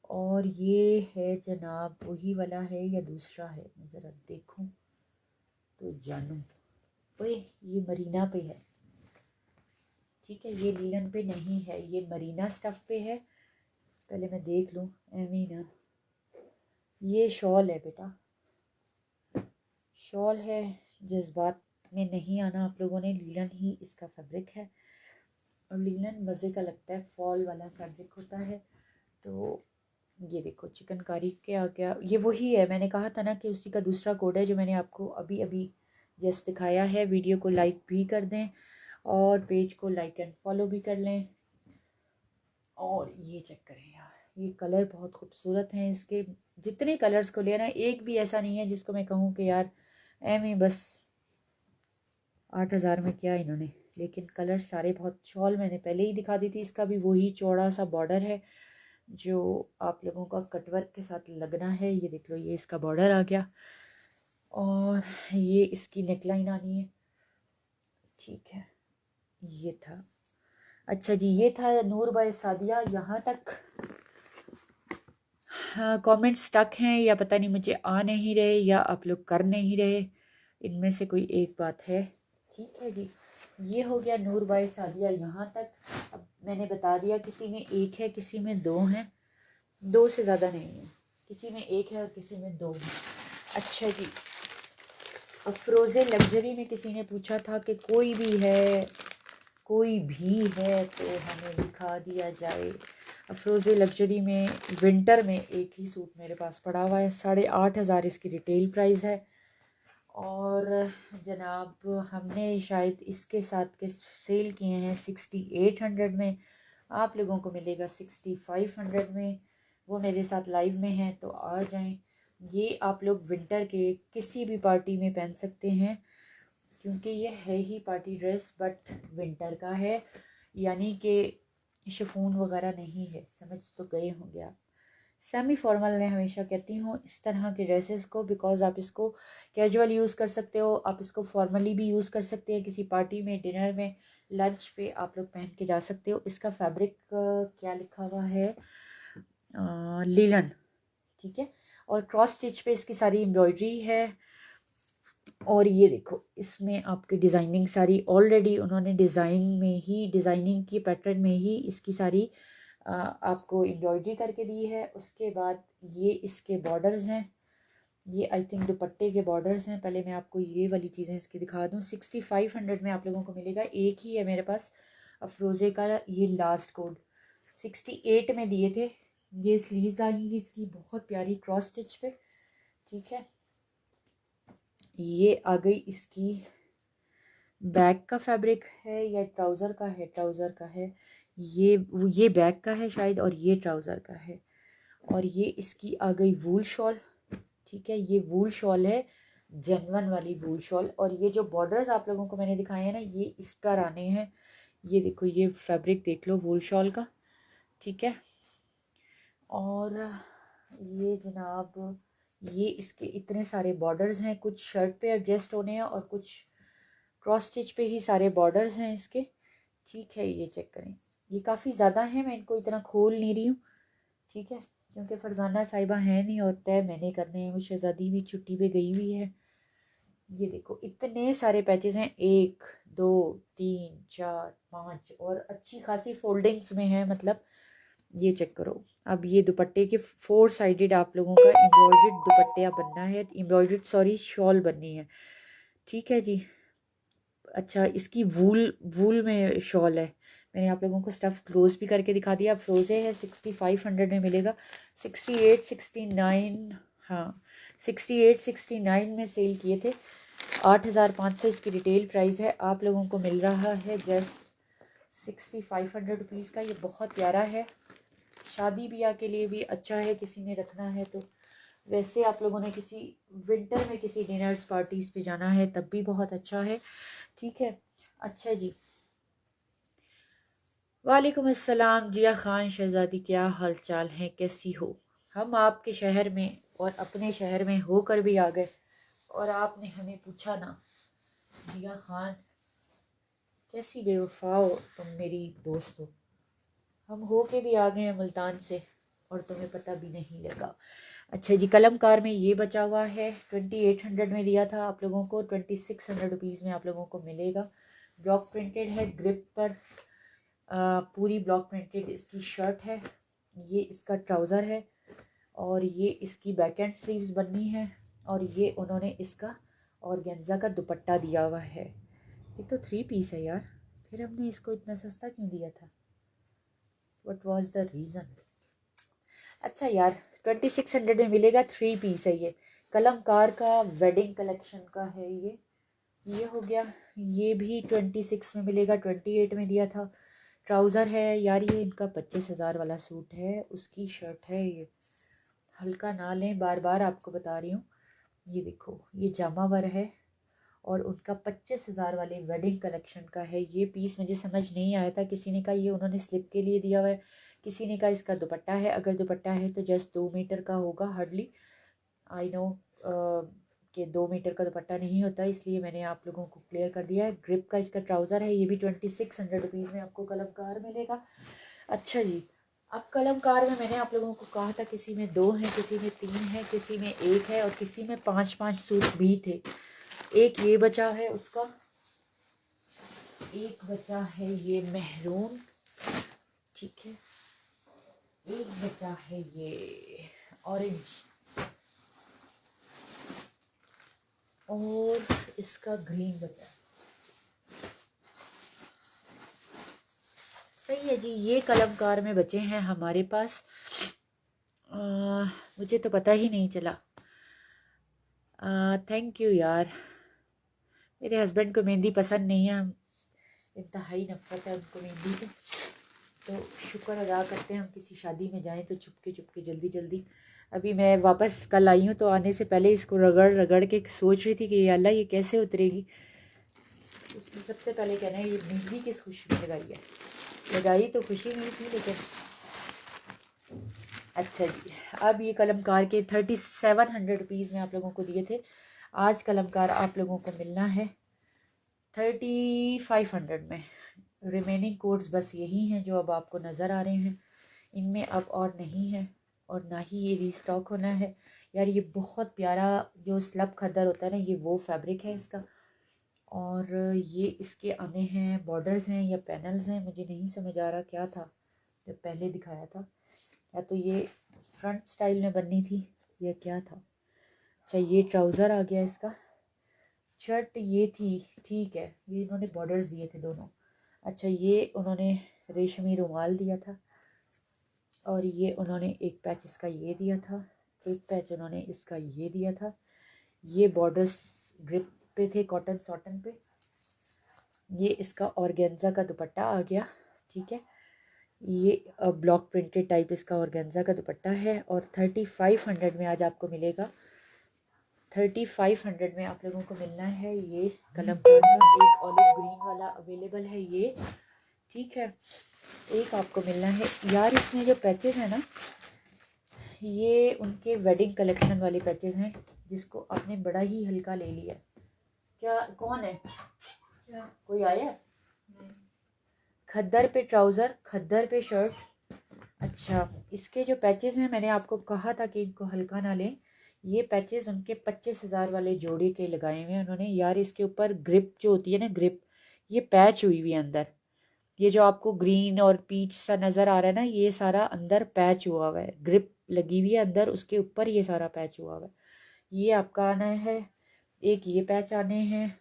और ये है जनाब वही वाला है या दूसरा है, मैं ज़रा देखूं तो जानूं। ओए ये मरीना पे है, ठीक है, ये लीलन पे नहीं है, ये मरीना स्टफ पे है। पहले मैं देख लूं, एमीना ये शॉल है बेटा, शॉल है, जज्बात में नहीं आना आप लोगों ने, लीलन ही इसका फैब्रिक है। और लीलन मज़े का लगता है, फॉल वाला फैब्रिक होता है। तो ये देखो चिकनकारी के आ गया, ये वही है, मैंने कहा था ना कि उसी का दूसरा कोड है जो मैंने आपको अभी अभी जस्ट दिखाया है। वीडियो को लाइक भी कर दें और पेज को लाइक एंड फॉलो भी कर लें। और ये चेक करें यार, ये कलर बहुत खूबसूरत हैं इसके, जितने कलर्स को लेना, एक भी ऐसा नहीं है जिसको मैं कहूँ कि यार एम ही बस 8,000 में क्या इन्होंने, लेकिन कलर सारे बहुत। शॉल मैंने पहले ही दिखा दी थी, इसका भी वही चौड़ा सा बॉर्डर है जो आप लोगों का कटवर्क के साथ लगना है। ये देख लो, ये इसका बॉर्डर आ गया और ये इसकी नेकलाइन आनी है। ठीक है, ये था। अच्छा जी, ये था नूर बाय सादिया। यहाँ तक हाँ, कमेंट स्टक हैं या पता नहीं मुझे आ नहीं रहे या आप लोग कर नहीं रहे, इनमें से कोई एक बात है। ठीक है जी, ये हो गया नूर बाय सादिया यहाँ तक। अब मैंने बता दिया, किसी में एक है, किसी में दो हैं, दो से ज़्यादा नहीं है, किसी में एक है और किसी में दो है। अच्छा जी, अफरोज़े लग्जरी में किसी ने पूछा था कि कोई भी है, कोई भी है तो हमें दिखा दिया जाए। अफरोज़े लग्जरी में विंटर में एक ही सूट मेरे पास पड़ा हुआ है, 8,500 इसकी रिटेल प्राइस है, और जनाब हमने शायद इसके साथ के सेल किए हैं 6800 में, आप लोगों को मिलेगा 6500 में। वो मेरे साथ लाइव में हैं तो आ जाएं। ये आप लोग विंटर के किसी भी पार्टी में पहन सकते हैं, क्योंकि ये है ही पार्टी ड्रेस बट विंटर का है, यानी कि शिफॉन वगैरह नहीं है, समझ तो गए होंगे आप। सेमी फॉर्मल मैं हमेशा कहती हूँ इस तरह के ड्रेसेस को, बिकॉज़ आप इसको कैजुअल यूज़ कर सकते हो, आप इसको फॉर्मली भी यूज़ कर सकते हैं, किसी पार्टी में, डिनर में, लंच पे आप लोग पहन के जा सकते हो। इसका फैब्रिक क्या लिखा हुआ है, लीलन, ठीक है, और क्रॉस स्टिच पे इसकी सारी एम्ब्रॉयडरी है। और ये देखो, इसमें आपकी डिज़ाइनिंग सारी ऑलरेडी उन्होंने डिज़ाइन में ही, डिज़ाइनिंग की पैटर्न में ही इसकी सारी आपको एम्ब्रॉयडरी करके दी है। उसके बाद ये इसके बॉर्डर्स हैं, ये आई थिंक दुपट्टे के बॉर्डर्स हैं। पहले मैं आपको ये वाली चीज़ें इसकी दिखा दूँ। 6500 में आप लोगों को मिलेगा, एक ही है मेरे पास अफरोज़े का ये लास्ट कोड, 68 में दिए थे। ये स्लीव्स आएंगी इसकी बहुत प्यारी क्रॉस स्टिच पे, ठीक है। ये आ गई इसकी बैक का फैब्रिक है या ट्राउज़र का है, ट्राउज़र का है, ये बैक का है शायद और ये ट्राउज़र का है। और ये इसकी आ गई वूल शॉल, ठीक है, ये वूल शॉल है, जेनवन वाली वूल शॉल। और ये जो बॉर्डर्स आप लोगों को मैंने दिखाए हैं ना, ये इस पर आने हैं। ये देखो, ये फैब्रिक देख लो वूल शॉल का, ठीक है। और ये जनाब, ये इसके इतने सारे बॉर्डर्स हैं, कुछ शर्ट पे एडजस्ट होने हैं और कुछ क्रॉस स्टिच पे ही सारे बॉर्डर्स हैं इसके, ठीक है। ये चेक करें, ये काफ़ी ज़्यादा है, मैं इनको इतना खोल नहीं रही हूँ, ठीक है, क्योंकि फरजाना साहिबा है नहीं और तय मैंने करने हैं। वो शहजादी भी छुट्टी पे गई हुई है। ये देखो इतने सारे पैचेस हैं, 1 2 3 4 5 और अच्छी खासी फोल्डिंग्स में है, मतलब ये चेक करो। अब ये दुपट्टे के 4 साइडेड आप लोगों का एम्ब्रॉयडर्ड दुपट्टा बनना है, एम्ब्रॉयडर्ड सॉरी शॉल बननी है, ठीक है जी। अच्छा, इसकी वूल वूल में शॉल है। मैंने आप लोगों को स्टफ़ क्लोज भी करके दिखा दिया। फ्रोज़े है 6500 में मिलेगा, 68 69, हाँ 68 69 में सेल किए थे। 8500 इसकी रिटेल प्राइस है, आप लोगों को मिल रहा है जस्ट 6500 रुपीज़ का। ये बहुत प्यारा है, शादी ब्याह के लिए भी अच्छा है, किसी ने रखना है तो। वैसे आप लोगों ने किसी विंटर में किसी डिनर्स पार्टीज़ पे जाना है तब भी बहुत अच्छा है, ठीक है। अच्छा जी, वालेकुम अस्सलाम जिया खान शहज़ादी, क्या हाल चाल है, कैसी हो? हम आपके शहर में और अपने शहर में होकर भी आ गए और आपने हमें पूछा ना। जिया खान कैसी बेवफा हो तुम, मेरी दोस्त हो। हम हो के भी आ गए हैं मुल्तान से और तुम्हें पता भी नहीं लगा। अच्छा जी, कलमकार में ये बचा हुआ है, 2800 में दिया था आप लोगों को, 2600 रुपीज़ में आप लोगों को मिलेगा। ब्लॉक प्रिंटेड है ग्रिप पर, पूरी ब्लॉक प्रिंटेड इसकी शर्ट है, ये इसका ट्राउज़र है और ये इसकी बैक एंड स्लीव्स बननी है और ये उन्होंने इसका ऑर्गेन्जा का दुपट्टा दिया हुआ है। ये तो 3 पीस है यार, फिर हमने इसको इतना सस्ता क्यों दिया था? What was the reason? अच्छा यार, 2600 में मिलेगा, 3 पीस है ये। कलमकार का वेडिंग कलेक्शन का है ये हो गया। ये भी 26 में मिलेगा, 28 में दिया था। ट्राउज़र है यार, ये इनका 25,000 वाला सूट है, उसकी शर्ट है ये, हल्का ना लें, बार बार आपको बता रही हूँ। ये देखो ये जामावर है और उनका 25,000 वाले वेडिंग कलेक्शन का है ये पीस। मुझे समझ नहीं आया था, किसी ने कहा ये उन्होंने स्लिप के लिए दिया हुआ है, किसी ने कहा इसका दुपट्टा है। अगर दुपट्टा है तो जस्ट 2 मीटर का होगा हार्डली, आई नो कि 2 मीटर का दुपट्टा नहीं होता, इसलिए मैंने आप लोगों को क्लियर कर दिया है। ग्रिप का इसका ट्राउज़र है, ये भी 2600 रुपीज़ में आपको कलमकार मिलेगा। अच्छा जी, अब कलमकार में मैंने आप लोगों को कहा था किसी में 2 हैं, किसी में 3 है, किसी में 1 है और किसी में 5-5 सूट भी थे। एक ये बचा है उसका, एक बचा है ये मेहरून, ठीक है, एक बचा है ये ऑरेंज और इसका ग्रीन बचा। सही है जी, ये कलमकार में बचे हैं हमारे पास। मुझे तो पता ही नहीं चला। थैंक यू यार। मेरे हस्बैंड को मेहंदी पसंद नहीं है, इंतहाई नफरत है उनको मेहंदी से, तो शुक्र अदा करते हैं हम किसी शादी में जाएं तो चुपके जल्दी जल्दी। अभी मैं वापस कल आई हूँ तो आने से पहले इसको रगड़ रगड़ के सोच रही थी कि ये अल्लाह ये कैसे उतरेगी। उसमें सबसे पहले कहना है ये मेहंदी किस खुशी में लगाई है, लगाई तो खुशी नहीं थी लेकिन। अच्छा जी, अब ये कलमकार के 3700 रुपीज़ में आप लोगों को दिए थे, आज कलमकार आप लोगों को मिलना है 3500 में। रिमेनिंग कोड्स बस यही हैं जो अब आपको नज़र आ रहे हैं, इनमें अब और नहीं है और ना ही ये रीस्टॉक होना है। यार ये बहुत प्यारा जो स्लब खद्दर होता है ना, ये वो फैब्रिक है इसका और ये इसके आने हैं बॉर्डर्स हैं या पैनल्स हैं, मुझे नहीं समझ आ रहा क्या था जो पहले दिखाया था, या तो ये फ्रंट स्टाइल में बननी थी या क्या था। अच्छा ये ट्राउज़र आ गया इसका, शर्ट ये थी, ठीक है, ये इन्होंने बॉर्डर्स दिए थे दोनों। अच्छा ये उन्होंने रेशमी रुमाल दिया था और ये उन्होंने एक पैच इसका ये दिया था, एक पैच उन्होंने इसका ये दिया था। ये बॉर्डर्स ग्रिप पे थे कॉटन सॉटन पे। ये इसका ऑर्गेन्जा का दुपट्टा आ गया, ठीक है, ये ब्लॉक प्रिंटेड टाइप इसका ऑर्गेन्जा का दुपट्टा है और 3500 में आज आपको मिलेगा। 3500 में आप लोगों को मिलना है ये कलमकार का। एक ऑलिव ग्रीन वाला अवेलेबल है ये, ठीक है, एक आपको मिलना है। यार इसमें जो पैचेस हैं ना, ये उनके वेडिंग कलेक्शन वाले पैचेस हैं जिसको आपने बड़ा ही हल्का ले लिया। क्या कौन है, क्या कोई आया? खद्दर पे ट्राउज़र, खद्दर पे शर्ट। अच्छा, इसके जो पैचेस हैं, मैंने आपको कहा था कि इनको हल्का ना लें। ये पैचेस उनके 25,000 वाले जोड़े के लगाए हुए हैं उन्होंने। यार इसके ऊपर ग्रिप जो होती है ना, ग्रिप, ये पैच हुई हुई है अंदर। ये जो आपको ग्रीन और पीच सा नज़र आ रहा है ना, ये सारा अंदर पैच हुआ हुआ है, ग्रिप लगी हुई है अंदर, उसके ऊपर ये सारा पैच हुआ हुआ है। ये आपका आना है, एक ये पैच आने हैं,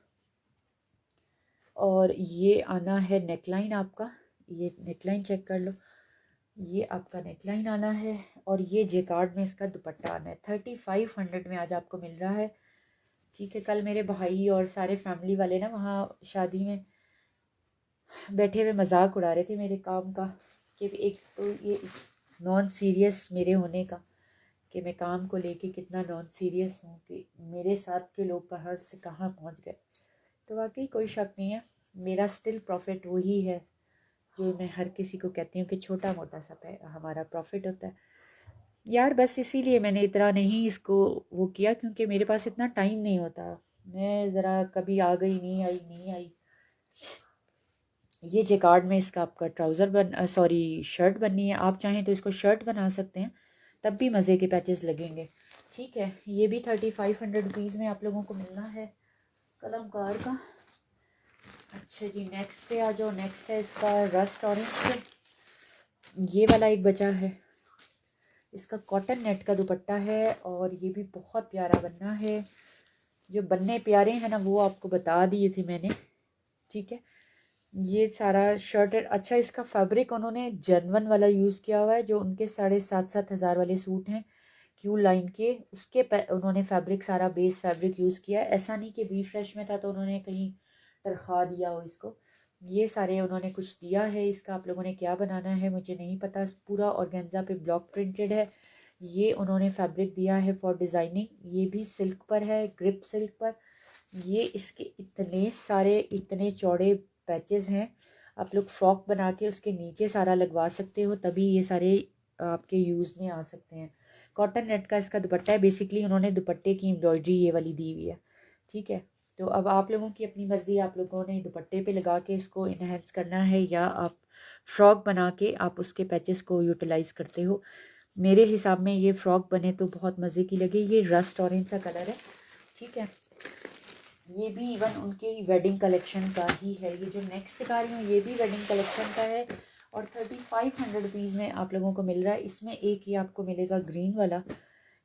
और ये आना है नेकलाइन आपका। ये नेकलाइन चेक कर लो, ये आपका नेकलाइन आना है, और ये जेकार्ड में इसका दुपट्टा आना है। 3500 में आज आपको मिल रहा है। ठीक है, कल मेरे भाई और सारे फैमिली वाले ना वहाँ शादी में बैठे हुए मजाक उड़ा रहे थे मेरे काम का, कि एक तो ये नॉन सीरियस मेरे होने का, कि मैं काम को लेके कितना नॉन सीरियस हूँ, कि मेरे साथ के लोग कहाँ से कहाँ पहुँच गए। तो वाकई कोई शक नहीं है, मेरा स्टिल प्रॉफिट वही है जो मैं हर किसी को कहती हूँ कि छोटा मोटा सा हमारा प्रॉफिट होता है। यार बस इसीलिए मैंने इतना नहीं इसको वो किया, क्योंकि मेरे पास इतना टाइम नहीं होता। मैं ज़रा कभी आ गई, नहीं आई, नहीं आई। ये जेकार्ड में इसका आपका ट्राउज़र सॉरी शर्ट बननी है। आप चाहें तो इसको शर्ट बना सकते हैं, तब भी मज़े के पैचेस लगेंगे। ठीक है, ये भी 3500 रुपीज़ में आप लोगों को मिलना है कलमकार का। अच्छा जी, नेक्स्ट पे आ जाओ। नेक्स्ट है इसका रस्ट ऑरेंज पे। ये वाला एक बचा है, इसका कॉटन नेट का दुपट्टा है, और ये भी बहुत प्यारा बनना है। जो बनने प्यारे हैं ना, वो आपको बता दिए थे मैंने। ठीक है, ये सारा शर्ट है। अच्छा, इसका फैब्रिक उन्होंने जेनवन वाला यूज़ किया हुआ है, जो उनके 7,500 वाले सूट हैं क्यू लाइन के, उसके उन्होंने फैब्रिक सारा बेस फैब्रिक यूज़ किया है। ऐसा नहीं कि बी फ्रेश में था तो उन्होंने कहीं तरखा दिया हो इसको। ये सारे उन्होंने कुछ दिया है। इसका आप लोगों ने क्या बनाना है मुझे नहीं पता। पूरा ऑर्गेन्जा पे ब्लॉक प्रिंटेड है। ये उन्होंने फैब्रिक दिया है फॉर डिज़ाइनिंग। ये भी सिल्क पर है, ग्रिप सिल्क पर। ये इसके इतने सारे इतने चौड़े पैचेस हैं, आप लोग फ्रॉक बना के उसके नीचे सारा लगवा सकते हो, तभी ये सारे आपके यूज़ में आ सकते हैं। कॉटन नेट का इसका दुपट्टा है। बेसिकली उन्होंने दुपट्टे की एम्ब्रॉयडरी ये वाली दी हुई है। ठीक है, तो अब आप लोगों की अपनी मर्ज़ी, आप लोगों ने दुपट्टे पे लगा के इसको इन्हेंस करना है, या आप फ्रॉक बना के आप उसके पैचेस को यूटिलाइज़ करते हो। मेरे हिसाब में ये फ़्रॉक बने तो बहुत मज़े की लगे। ये रस्ट ऑरेंज सा कलर है। ठीक है, ये भी इवन उनके वेडिंग कलेक्शन का ही है। ये जो नेक्स्ट दिखा रही हूँ ये भी वेडिंग कलेक्शन का है, और 3500 रुपीज़ में आप लोगों को मिल रहा है। इसमें एक ये आपको मिलेगा ग्रीन वाला,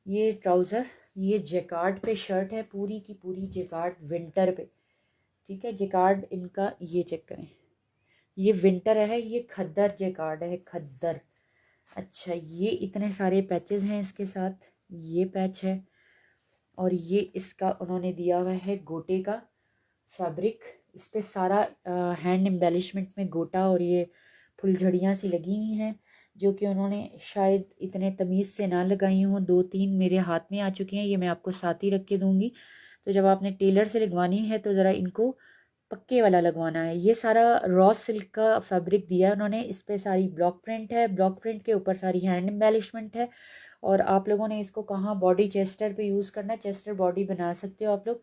ये ट्राउज़र। ये जेकार्ड पे शर्ट है, पूरी की पूरी जेकार्ड विंटर पे। ठीक है, जेकार्ड इनका ये चेक करें, ये विंटर है, ये खद्दर जेकार्ड है, खद्दर। अच्छा, ये इतने सारे पैचेस हैं इसके साथ। ये पैच है, और ये इसका उन्होंने दिया हुआ है गोटे का फैब्रिक। इस पे सारा हैंड एम्बेलिशमेंट में गोटा और ये फुलझड़ियाँ सी लगी हुई हैं, जो कि उन्होंने शायद इतने तमीज़ से ना लगाई हों। 2-3 मेरे हाथ में आ चुकी हैं, ये मैं आपको साथ ही रख के दूँगी। तो जब आपने टेलर से लगवानी है तो ज़रा इनको पक्के वाला लगवाना है। ये सारा रॉ सिल्क का फैब्रिक दिया है उन्होंने। इस पे सारी ब्लॉक प्रिंट है, ब्लॉक प्रिंट के ऊपर सारी हैंड एम्बेलिशमेंट है। और आप लोगों ने इसको कहाँ बॉडी चेस्टर पे यूज़ करना है, चेस्टर बॉडी बना सकते हो आप लोग।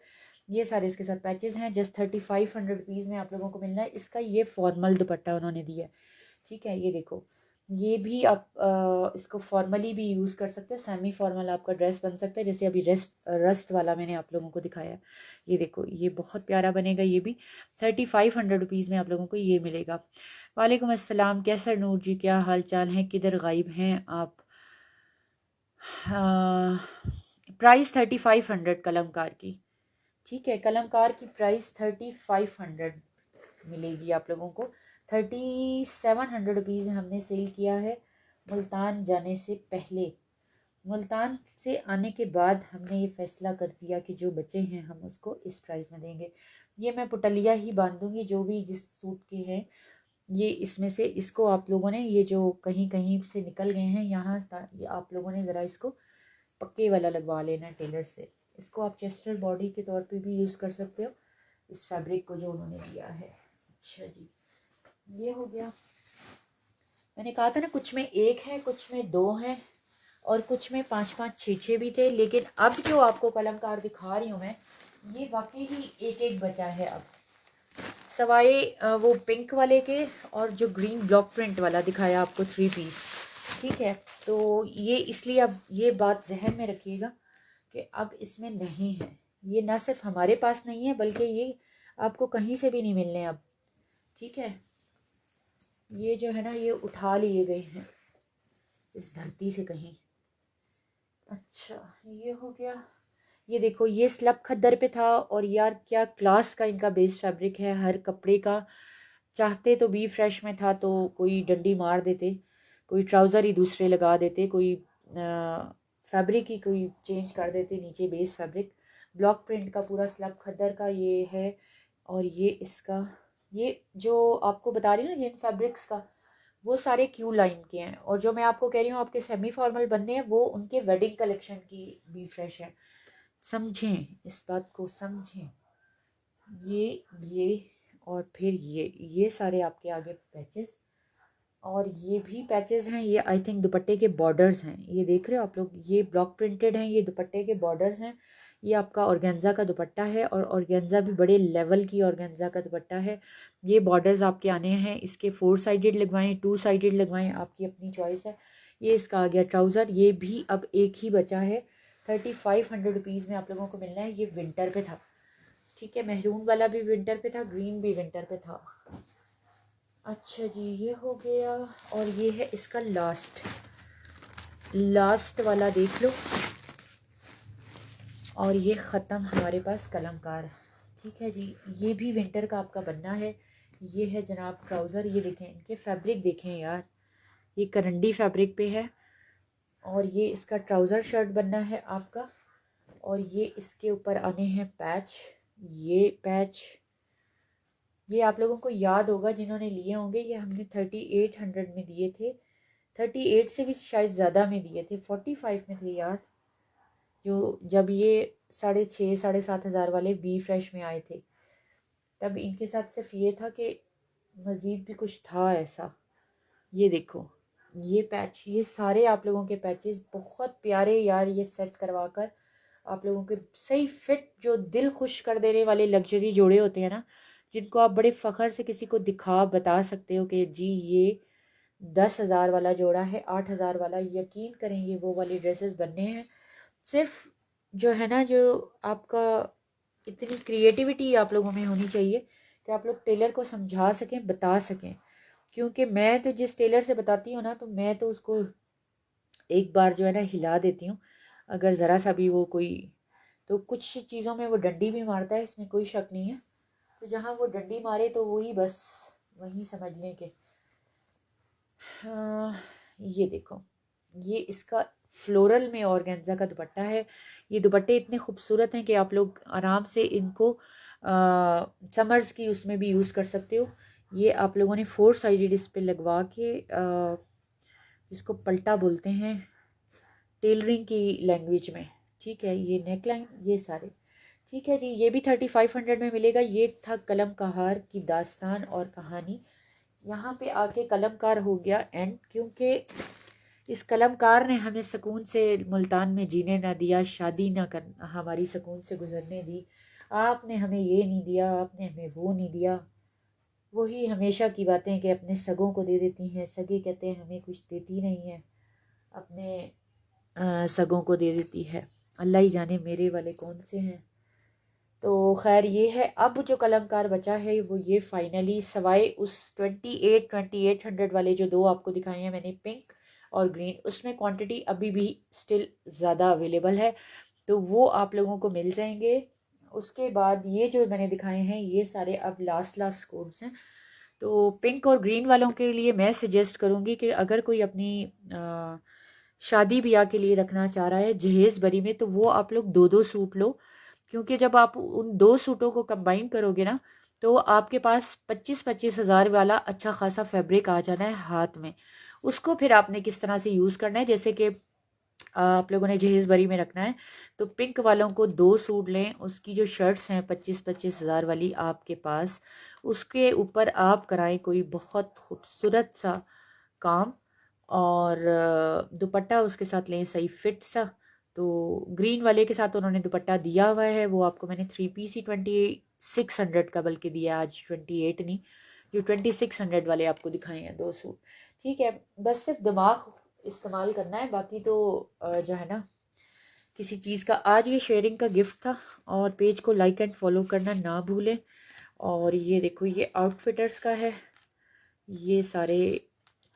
ये सारे इसके साथ पैचेस हैं। जस्ट 3500 रुपीज़ में आप लोगों को मिलना है। इसका ये फॉर्मल दुपट्टा उन्होंने दिया है। ठीक है, ये देखो, ये भी आप इसको फॉर्मली भी यूज़ कर सकते हो, सेमी फॉर्मल आपका ड्रेस बन सकता है, जैसे अभी रस्ट वाला मैंने आप लोगों को दिखाया। ये देखो, ये बहुत प्यारा बनेगा। ये भी 3500 रुपीज़ में आप लोगों को ये मिलेगा। वालेकुम अस्सलाम, कैसर नूर जी, क्या हाल चाल है, किधर गायब हैं आप। प्राइस 3500 कलमकार की। ठीक है, कलमकार की प्राइस 3500 मिलेगी आप लोगों को। 3700 रुपीज़ हमने सेल किया है मुल्तान जाने से पहले। मुल्तान से आने के बाद हमने ये फ़ैसला कर दिया कि जो बचे हैं हम उसको इस प्राइस में देंगे। ये मैं पुटलिया ही बांधूंगी, जो भी जिस सूट के हैं ये इसमें से। इसको आप लोगों ने ये जो कहीं कहीं से निकल गए हैं यहाँ, आप लोगों ने ज़रा इसको पक्के वाला लगवा लेना टेलर से। इसको आप चेस्टर बॉडी के तौर पे भी यूज़ कर सकते हो, इस फैब्रिक को जो उन्होंने दिया है। अच्छा जी, ये हो गया। मैंने कहा था ना, कुछ में एक है, कुछ में दो हैं, और कुछ में 5-5 6-6 भी थे। लेकिन अब जो आपको कलमकार दिखा रही हूँ मैं, ये वाकई ही एक एक बचा है अब। सवाए वो पिंक वाले के और जो ग्रीन ब्लॉक प्रिंट वाला दिखाया आपको 3 पीस, ठीक है। तो ये इसलिए अब ये बात जहन में रखिएगा कि अब इसमें नहीं है, ये ना सिर्फ हमारे पास नहीं है बल्कि ये आपको कहीं से भी नहीं मिलने अब, ठीक है। ये जो है ना ये उठा लिए गए हैं इस धरती से कहीं। अच्छा ये हो गया। ये देखो ये स्लब खद्दर पे था और यार क्या क्लास का इनका बेस फैब्रिक है हर कपड़े का। चाहते तो बी फ्रेश में था तो कोई डंडी मार देते, कोई ट्राउज़र ही दूसरे लगा देते, कोई फैब्रिक ही कोई चेंज कर देते, नीचे बेस फैब्रिक ब्लॉक प्रिंट का पूरा स्लब खद्दर का ये है। और ये इसका ये जो आपको बता रही हूँ ना जिन फैब्रिक्स का, वो सारे क्यू लाइन के हैं। और जो मैं आपको कह रही हूँ आपके सेमी फॉर्मल बनने हैं वो उनके वेडिंग कलेक्शन की बी फ्रेश है। समझें इस बात को, समझें। ये और फिर ये सारे आपके आगे पैचेस, और ये भी पैचेस हैं। ये आई थिंक दुपट्टे के बॉर्डर्स हैं, ये देख रहे हो आप लोग, ये ब्लॉक प्रिंटेड हैं, ये दुपट्टे के बॉर्डर्स हैं। ये आपका ऑर्गेन्जा का दुपट्टा है और ऑर्गेन्जा भी बड़े लेवल की ऑर्गेन्जा का दुपट्टा है। ये बॉर्डर्स आपके आने हैं, इसके 4 साइडेड लगवाएं 2 साइडेड लगवाएं, आपकी अपनी चॉइस है। ये इसका आ गया ट्राउज़र, ये भी अब एक ही बचा है, 3500 रुपीज़ में आप लोगों को मिलना है। ये विंटर पे था, ठीक है, महरून वाला भी विंटर पे था, ग्रीन भी विंटर पे था। अच्छा जी ये हो गया। और ये है इसका लास्ट वाला देख लो। और ये ख़त्म हमारे पास कलमकार, ठीक है जी। ये भी विंटर का आपका बनना है। ये है जनाब ट्राउज़र, ये देखें इनके फैब्रिक देखें यार, ये करंडी फैब्रिक पे है। और ये इसका ट्राउज़र शर्ट बनना है आपका। और ये इसके ऊपर आने हैं पैच, ये पैच ये आप लोगों को याद होगा जिन्होंने लिए होंगे, ये हमने 3800 में दिए थे, 38 से भी शायद ज़्यादा में दिए थे, 45 में थे यार, जो जब ये 6,500 7,500 वाले बी फ्रेश में आए थे। तब इनके साथ सिर्फ ये था कि मज़ीद भी कुछ था ऐसा। ये देखो ये पैच, ये सारे आप लोगों के पैचेस बहुत प्यारे यार, ये सेट करवा कर आप लोगों के सही फिट, जो दिल खुश कर देने वाले लग्जरी जोड़े होते हैं ना, जिनको आप बड़े फ़ख्र से किसी को दिखा बता सकते हो कि जी ये 10,000 वाला जोड़ा है, 8,000 वाला। यकीन करें ये वो वाली ड्रेसेस बनने हैं। सिर्फ जो है ना, जो आपका इतनी क्रिएटिविटी आप लोगों में होनी चाहिए कि आप लोग टेलर को समझा सकें, बता सकें। क्योंकि मैं तो जिस टेलर से बताती हूँ ना, तो मैं तो उसको एक बार जो है ना हिला देती हूँ, अगर ज़रा सा भी वो कोई, तो कुछ चीज़ों में वो डंडी भी मारता है, इसमें कोई शक नहीं है। तो जहाँ वो डंडी मारे तो वही बस वही समझ लें कि हाँ। ये देखो ये इसका फ्लोरल में ऑर्गेन्जा का दुपट्टा है। ये दुपट्टे इतने खूबसूरत हैं कि आप लोग आराम से इनको समर्स की उसमें भी यूज़ कर सकते हो। ये आप लोगों ने 4 साइडेड इस पे लगवा के जिसको पल्टा बोलते हैं टेलरिंग की लैंग्वेज में, ठीक है। ये नेक लाइन ये सारे, ठीक है जी। ये भी 3500 में मिलेगा। ये था कलम कहार की दास्तान और कहानी। यहाँ पे आके कलमकार हो गया एंड, क्योंकि इस कलमकार ने हमें सुकून से मुल्तान में जीने ना दिया, शादी ना कर हमारी सुकून से गुजरने दी। आपने हमें ये नहीं दिया, आपने हमें वो नहीं दिया। वही हमेशा की बातें कि अपने सगों को दे देती हैं, सगे कहते हैं हमें कुछ देती नहीं है, अपने सगों को दे देती है। अल्लाह ही जाने मेरे वाले कौन से हैं। तो खैर ये है। अब जो कलमकार बचा है वो ये फाइनली, सवाए उस 2800 वाले जो दो आपको दिखाए हैं मैंने पिंक और ग्रीन, उसमें क्वांटिटी अभी भी स्टिल ज़्यादा अवेलेबल है, तो वो आप लोगों को मिल जाएंगे। उसके बाद ये जो मैंने दिखाए हैं ये सारे अब लास्ट कोड्स हैं। तो पिंक और ग्रीन वालों के लिए मैं सजेस्ट करूँगी कि अगर कोई अपनी शादी ब्याह के लिए रखना चाह रहा है जहेज़ बरी में, तो वो आप लोग 2-2 सूट लो। क्योंकि जब आप उन 2 सूटों को कंबाइन करोगे ना, तो आपके पास 25-25 हज़ार वाला अच्छा खासा फैब्रिक आ जाना है हाथ में। उसको फिर आपने किस तरह से यूज़ करना है, जैसे कि आप लोगों ने जहेज़ बरी में रखना है तो पिंक वालों को 2 सूट लें, उसकी जो शर्ट्स हैं 25-25 हज़ार वाली आपके पास, उसके ऊपर आप कराएं कोई बहुत खूबसूरत सा काम, और दुपट्टा उसके साथ लें सही फिट सा। तो ग्रीन वाले के साथ उन्होंने दुपट्टा दिया हुआ है, वो आपको मैंने 3 पीस ही 2600 का बल्कि दिया आज, 28 नहीं, जो 2600 वाले आपको दिखाए हैं 2 सूट। ठीक है, बस सिर्फ दिमाग इस्तेमाल करना है, बाकी तो जो है ना किसी चीज़ का। आज ये शेयरिंग का गिफ्ट था, और पेज को लाइक एंड फॉलो करना ना भूलें। और ये देखो, ये आउटफिटर्स का है, ये सारे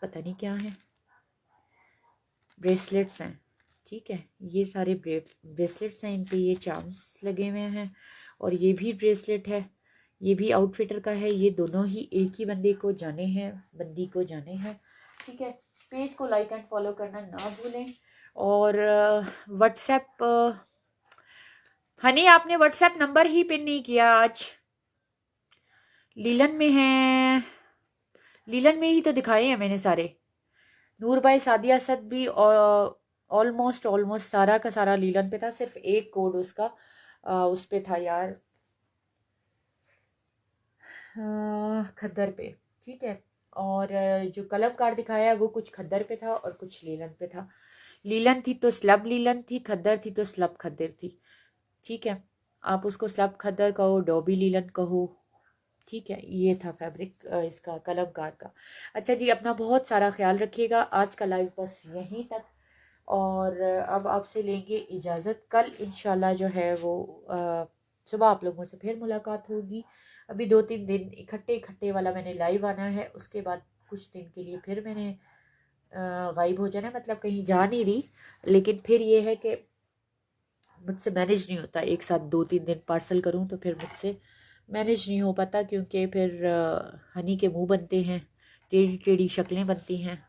पता नहीं क्या हैं, ब्रेसलेट्स हैं। ठीक है, ये सारे ब्रेसलेट्स हैं, इन पे ये चार्म्स लगे हुए हैं, और ये भी ब्रेसलेट है, ये भी आउटफिटर का है। ये दोनों ही एक ही बंदे को जाने हैं, बंदी को जाने हैं। ठीक है, पेज को लाइक एंड फॉलो करना ना भूलें। और व्हाट्सएप, हनी आपने व्हाट्सएप नंबर ही पिन नहीं किया आज। लीलन में है, लीलन में ही तो दिखाए हैं मैंने सारे। नूर भाई सादिया असद भी ऑलमोस्ट ऑलमोस्ट सारा का सारा लीलन पे था, सिर्फ एक कोड उसका उस पे था यार, खद्दर पे। ठीक है, और जो कलमकार दिखाया है वो कुछ खद्दर पे था और कुछ लीलन पे था। लीलन थी तो स्लब लीलन थी, खद्दर थी तो स्लब खद्दर थी। ठीक है, आप उसको स्लब खद्दर कहो, डॉबी लीलन कहो। ठीक है, ये था फैब्रिक इसका कलमकार का। अच्छा जी, अपना बहुत सारा ख्याल रखिएगा। आज का लाइव बस यहीं तक, और अब आपसे लेंगे इजाज़त। कल इंशाल्लाह जो है वो सुबह आप लोगों से फिर मुलाकात होगी। अभी 2-3 दिन इकट्ठे इकट्ठे वाला मैंने लाइव आना है, उसके बाद कुछ दिन के लिए फिर मैंने गायब हो जाना है, मतलब कहीं जा नहीं रही, लेकिन फिर ये है कि मुझसे मैनेज नहीं होता, एक साथ 2-3 दिन पार्सल करूँ तो फिर मुझसे मैनेज नहीं हो पाता, क्योंकि फिर हनी के मुंह बनते हैं, टेढ़ी टेढ़ी शक्लें बनती हैं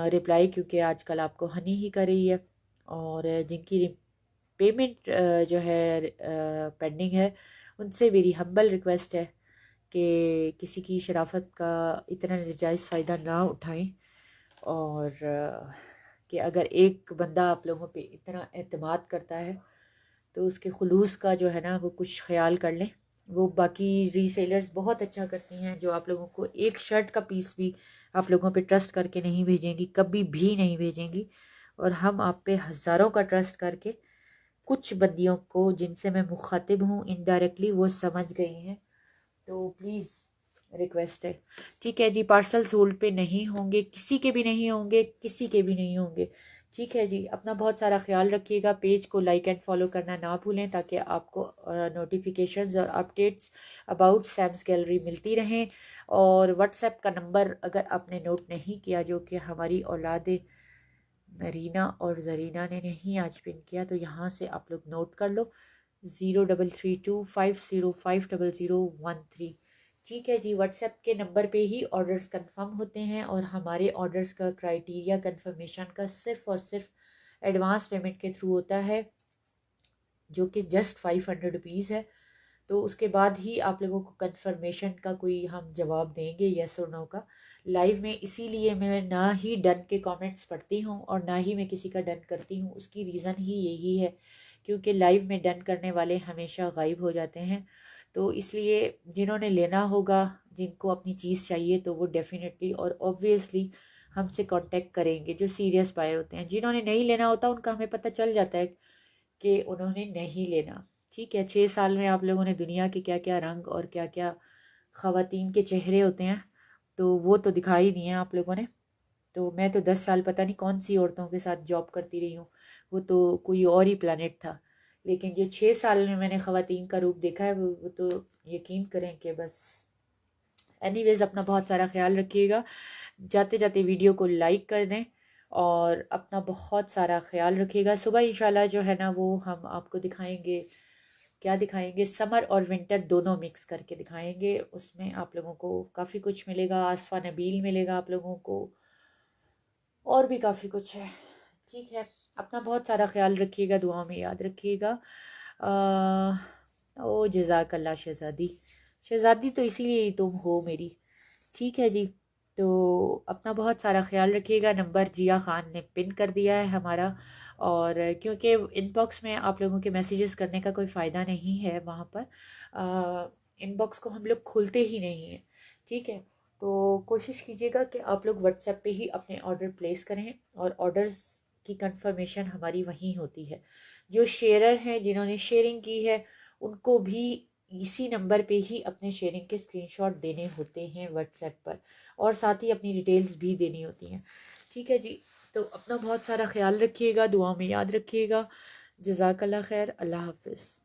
रिप्लाई, क्योंकि आजकल आपको हनी ही कर रही है। और जिनकी पेमेंट जो है पेंडिंग है, उनसे मेरी हम्बल रिक्वेस्ट है कि किसी की शराफत का इतना नजायज़ फ़ायदा ना उठाएं, और कि अगर एक बंदा आप लोगों पे इतना एतमाद करता है तो उसके खुलूस का जो है ना वो कुछ ख्याल कर लें। वो बाकी रीसेलर्स बहुत अच्छा करती हैं, जो आप लोगों को एक शर्ट का पीस भी आप लोगों पे ट्रस्ट करके नहीं भेजेंगी, कभी भी नहीं भेजेंगी। और हम आप पे हज़ारों का ट्रस्ट करके कुछ बंदियों को जिनसे मैं मुखातिब हूँ इनडायरेक्टली वो समझ गई हैं, तो प्लीज़ रिक्वेस्ट है। ठीक है जी, पार्सल सोल्ड पे नहीं होंगे, किसी के भी नहीं होंगे, किसी के भी नहीं होंगे। ठीक है जी, अपना बहुत सारा ख्याल रखिएगा। पेज को लाइक एंड फॉलो करना ना भूलें, ताकि आपको नोटिफिकेशंस और अपडेट्स अबाउट सैम्स गैलरी मिलती रहें। और व्हाट्सएप का नंबर अगर आपने नोट नहीं किया, जो कि हमारी औलाद नरीना और जरीना ने नहीं आज पिन किया, तो यहाँ से आप लोग नोट कर लो, 0332505013। ठीक है जी, व्हाट्सएप के नंबर पे ही ऑर्डर्स कंफर्म होते हैं, और हमारे ऑर्डर्स का क्राइटेरिया कंफर्मेशन का सिर्फ और सिर्फ एडवांस पेमेंट के थ्रू होता है, जो कि जस्ट 500 रुपीज़ है। तो उसके बाद ही आप लोगों को कंफर्मेशन का कोई हम जवाब देंगे, येस और नो का, लाइव में। इसीलिए मैं ना ही डन के कमेंट्स पढ़ती हूँ और ना ही मैं किसी का डन करती हूँ, उसकी रीज़न ही यही है, क्योंकि लाइव में डन करने वाले हमेशा गायब हो जाते हैं। तो इसलिए जिन्होंने लेना होगा, जिनको अपनी चीज़ चाहिए, तो वो डेफिनेटली और ऑब्वियसली हमसे कांटेक्ट करेंगे, जो सीरियस बायर होते हैं। जिन्होंने नहीं लेना होता उनका हमें पता चल जाता है कि उन्होंने नहीं लेना। ठीक है, 6 साल में आप लोगों ने दुनिया के क्या क्या रंग और क्या क्या ख़वातीन के चेहरे होते हैं, तो वो तो दिखा ही नहीं है आप लोगों ने। तो मैं तो 10 साल पता नहीं कौन सी औरतों के साथ जॉब करती रही हूँ, वो तो कोई और ही प्लानट था। लेकिन जो 6 साल में मैंने ख़वातीन का रूप देखा है, वो तो यकीन करें कि बस। एनीवेज, अपना बहुत सारा ख्याल रखिएगा। जाते जाते वीडियो को लाइक कर दें, और अपना बहुत सारा ख्याल रखिएगा। सुबह इंशाल्लाह जो है ना वो हम आपको दिखाएंगे, क्या दिखाएंगे, समर और विंटर दोनों मिक्स करके दिखाएंगे। उसमें आप लोगों को काफ़ी कुछ मिलेगा, आसफा नबील मिलेगा आप लोगों को, और भी काफ़ी कुछ है। ठीक है, अपना बहुत सारा ख्याल रखिएगा, दुआ में याद रखिएगा। ओ जज़ाकल्ला शहज़ादी, शहज़ादी तो इसीलिए ही तुम हो मेरी। ठीक है जी, तो अपना बहुत सारा ख्याल रखिएगा। नंबर जिया ख़ान ने पिन कर दिया है हमारा, और क्योंकि इनबॉक्स में आप लोगों के मैसेजेस करने का कोई फ़ायदा नहीं है, वहाँ पर इनबॉक्स को हम लोग खोलते ही नहीं हैं। ठीक है, तो कोशिश कीजिएगा कि आप लोग व्हाट्सएप पे ही अपने ऑर्डर प्लेस करें, और ऑर्डर्स की कंफर्मेशन हमारी वहीं होती है। जो शेयरर हैं, जिन्होंने शेयरिंग की है, उनको भी इसी नंबर पे ही अपने शेयरिंग के स्क्रीनशॉट देने होते हैं व्हाट्सएप पर, और साथ ही अपनी डिटेल्स भी देनी होती हैं। ठीक है जी, तो अपना बहुत सारा ख्याल रखिएगा, दुआ में याद रखिएगा। जज़ाकल्लाह खैर, अल्लाह हाफिज़।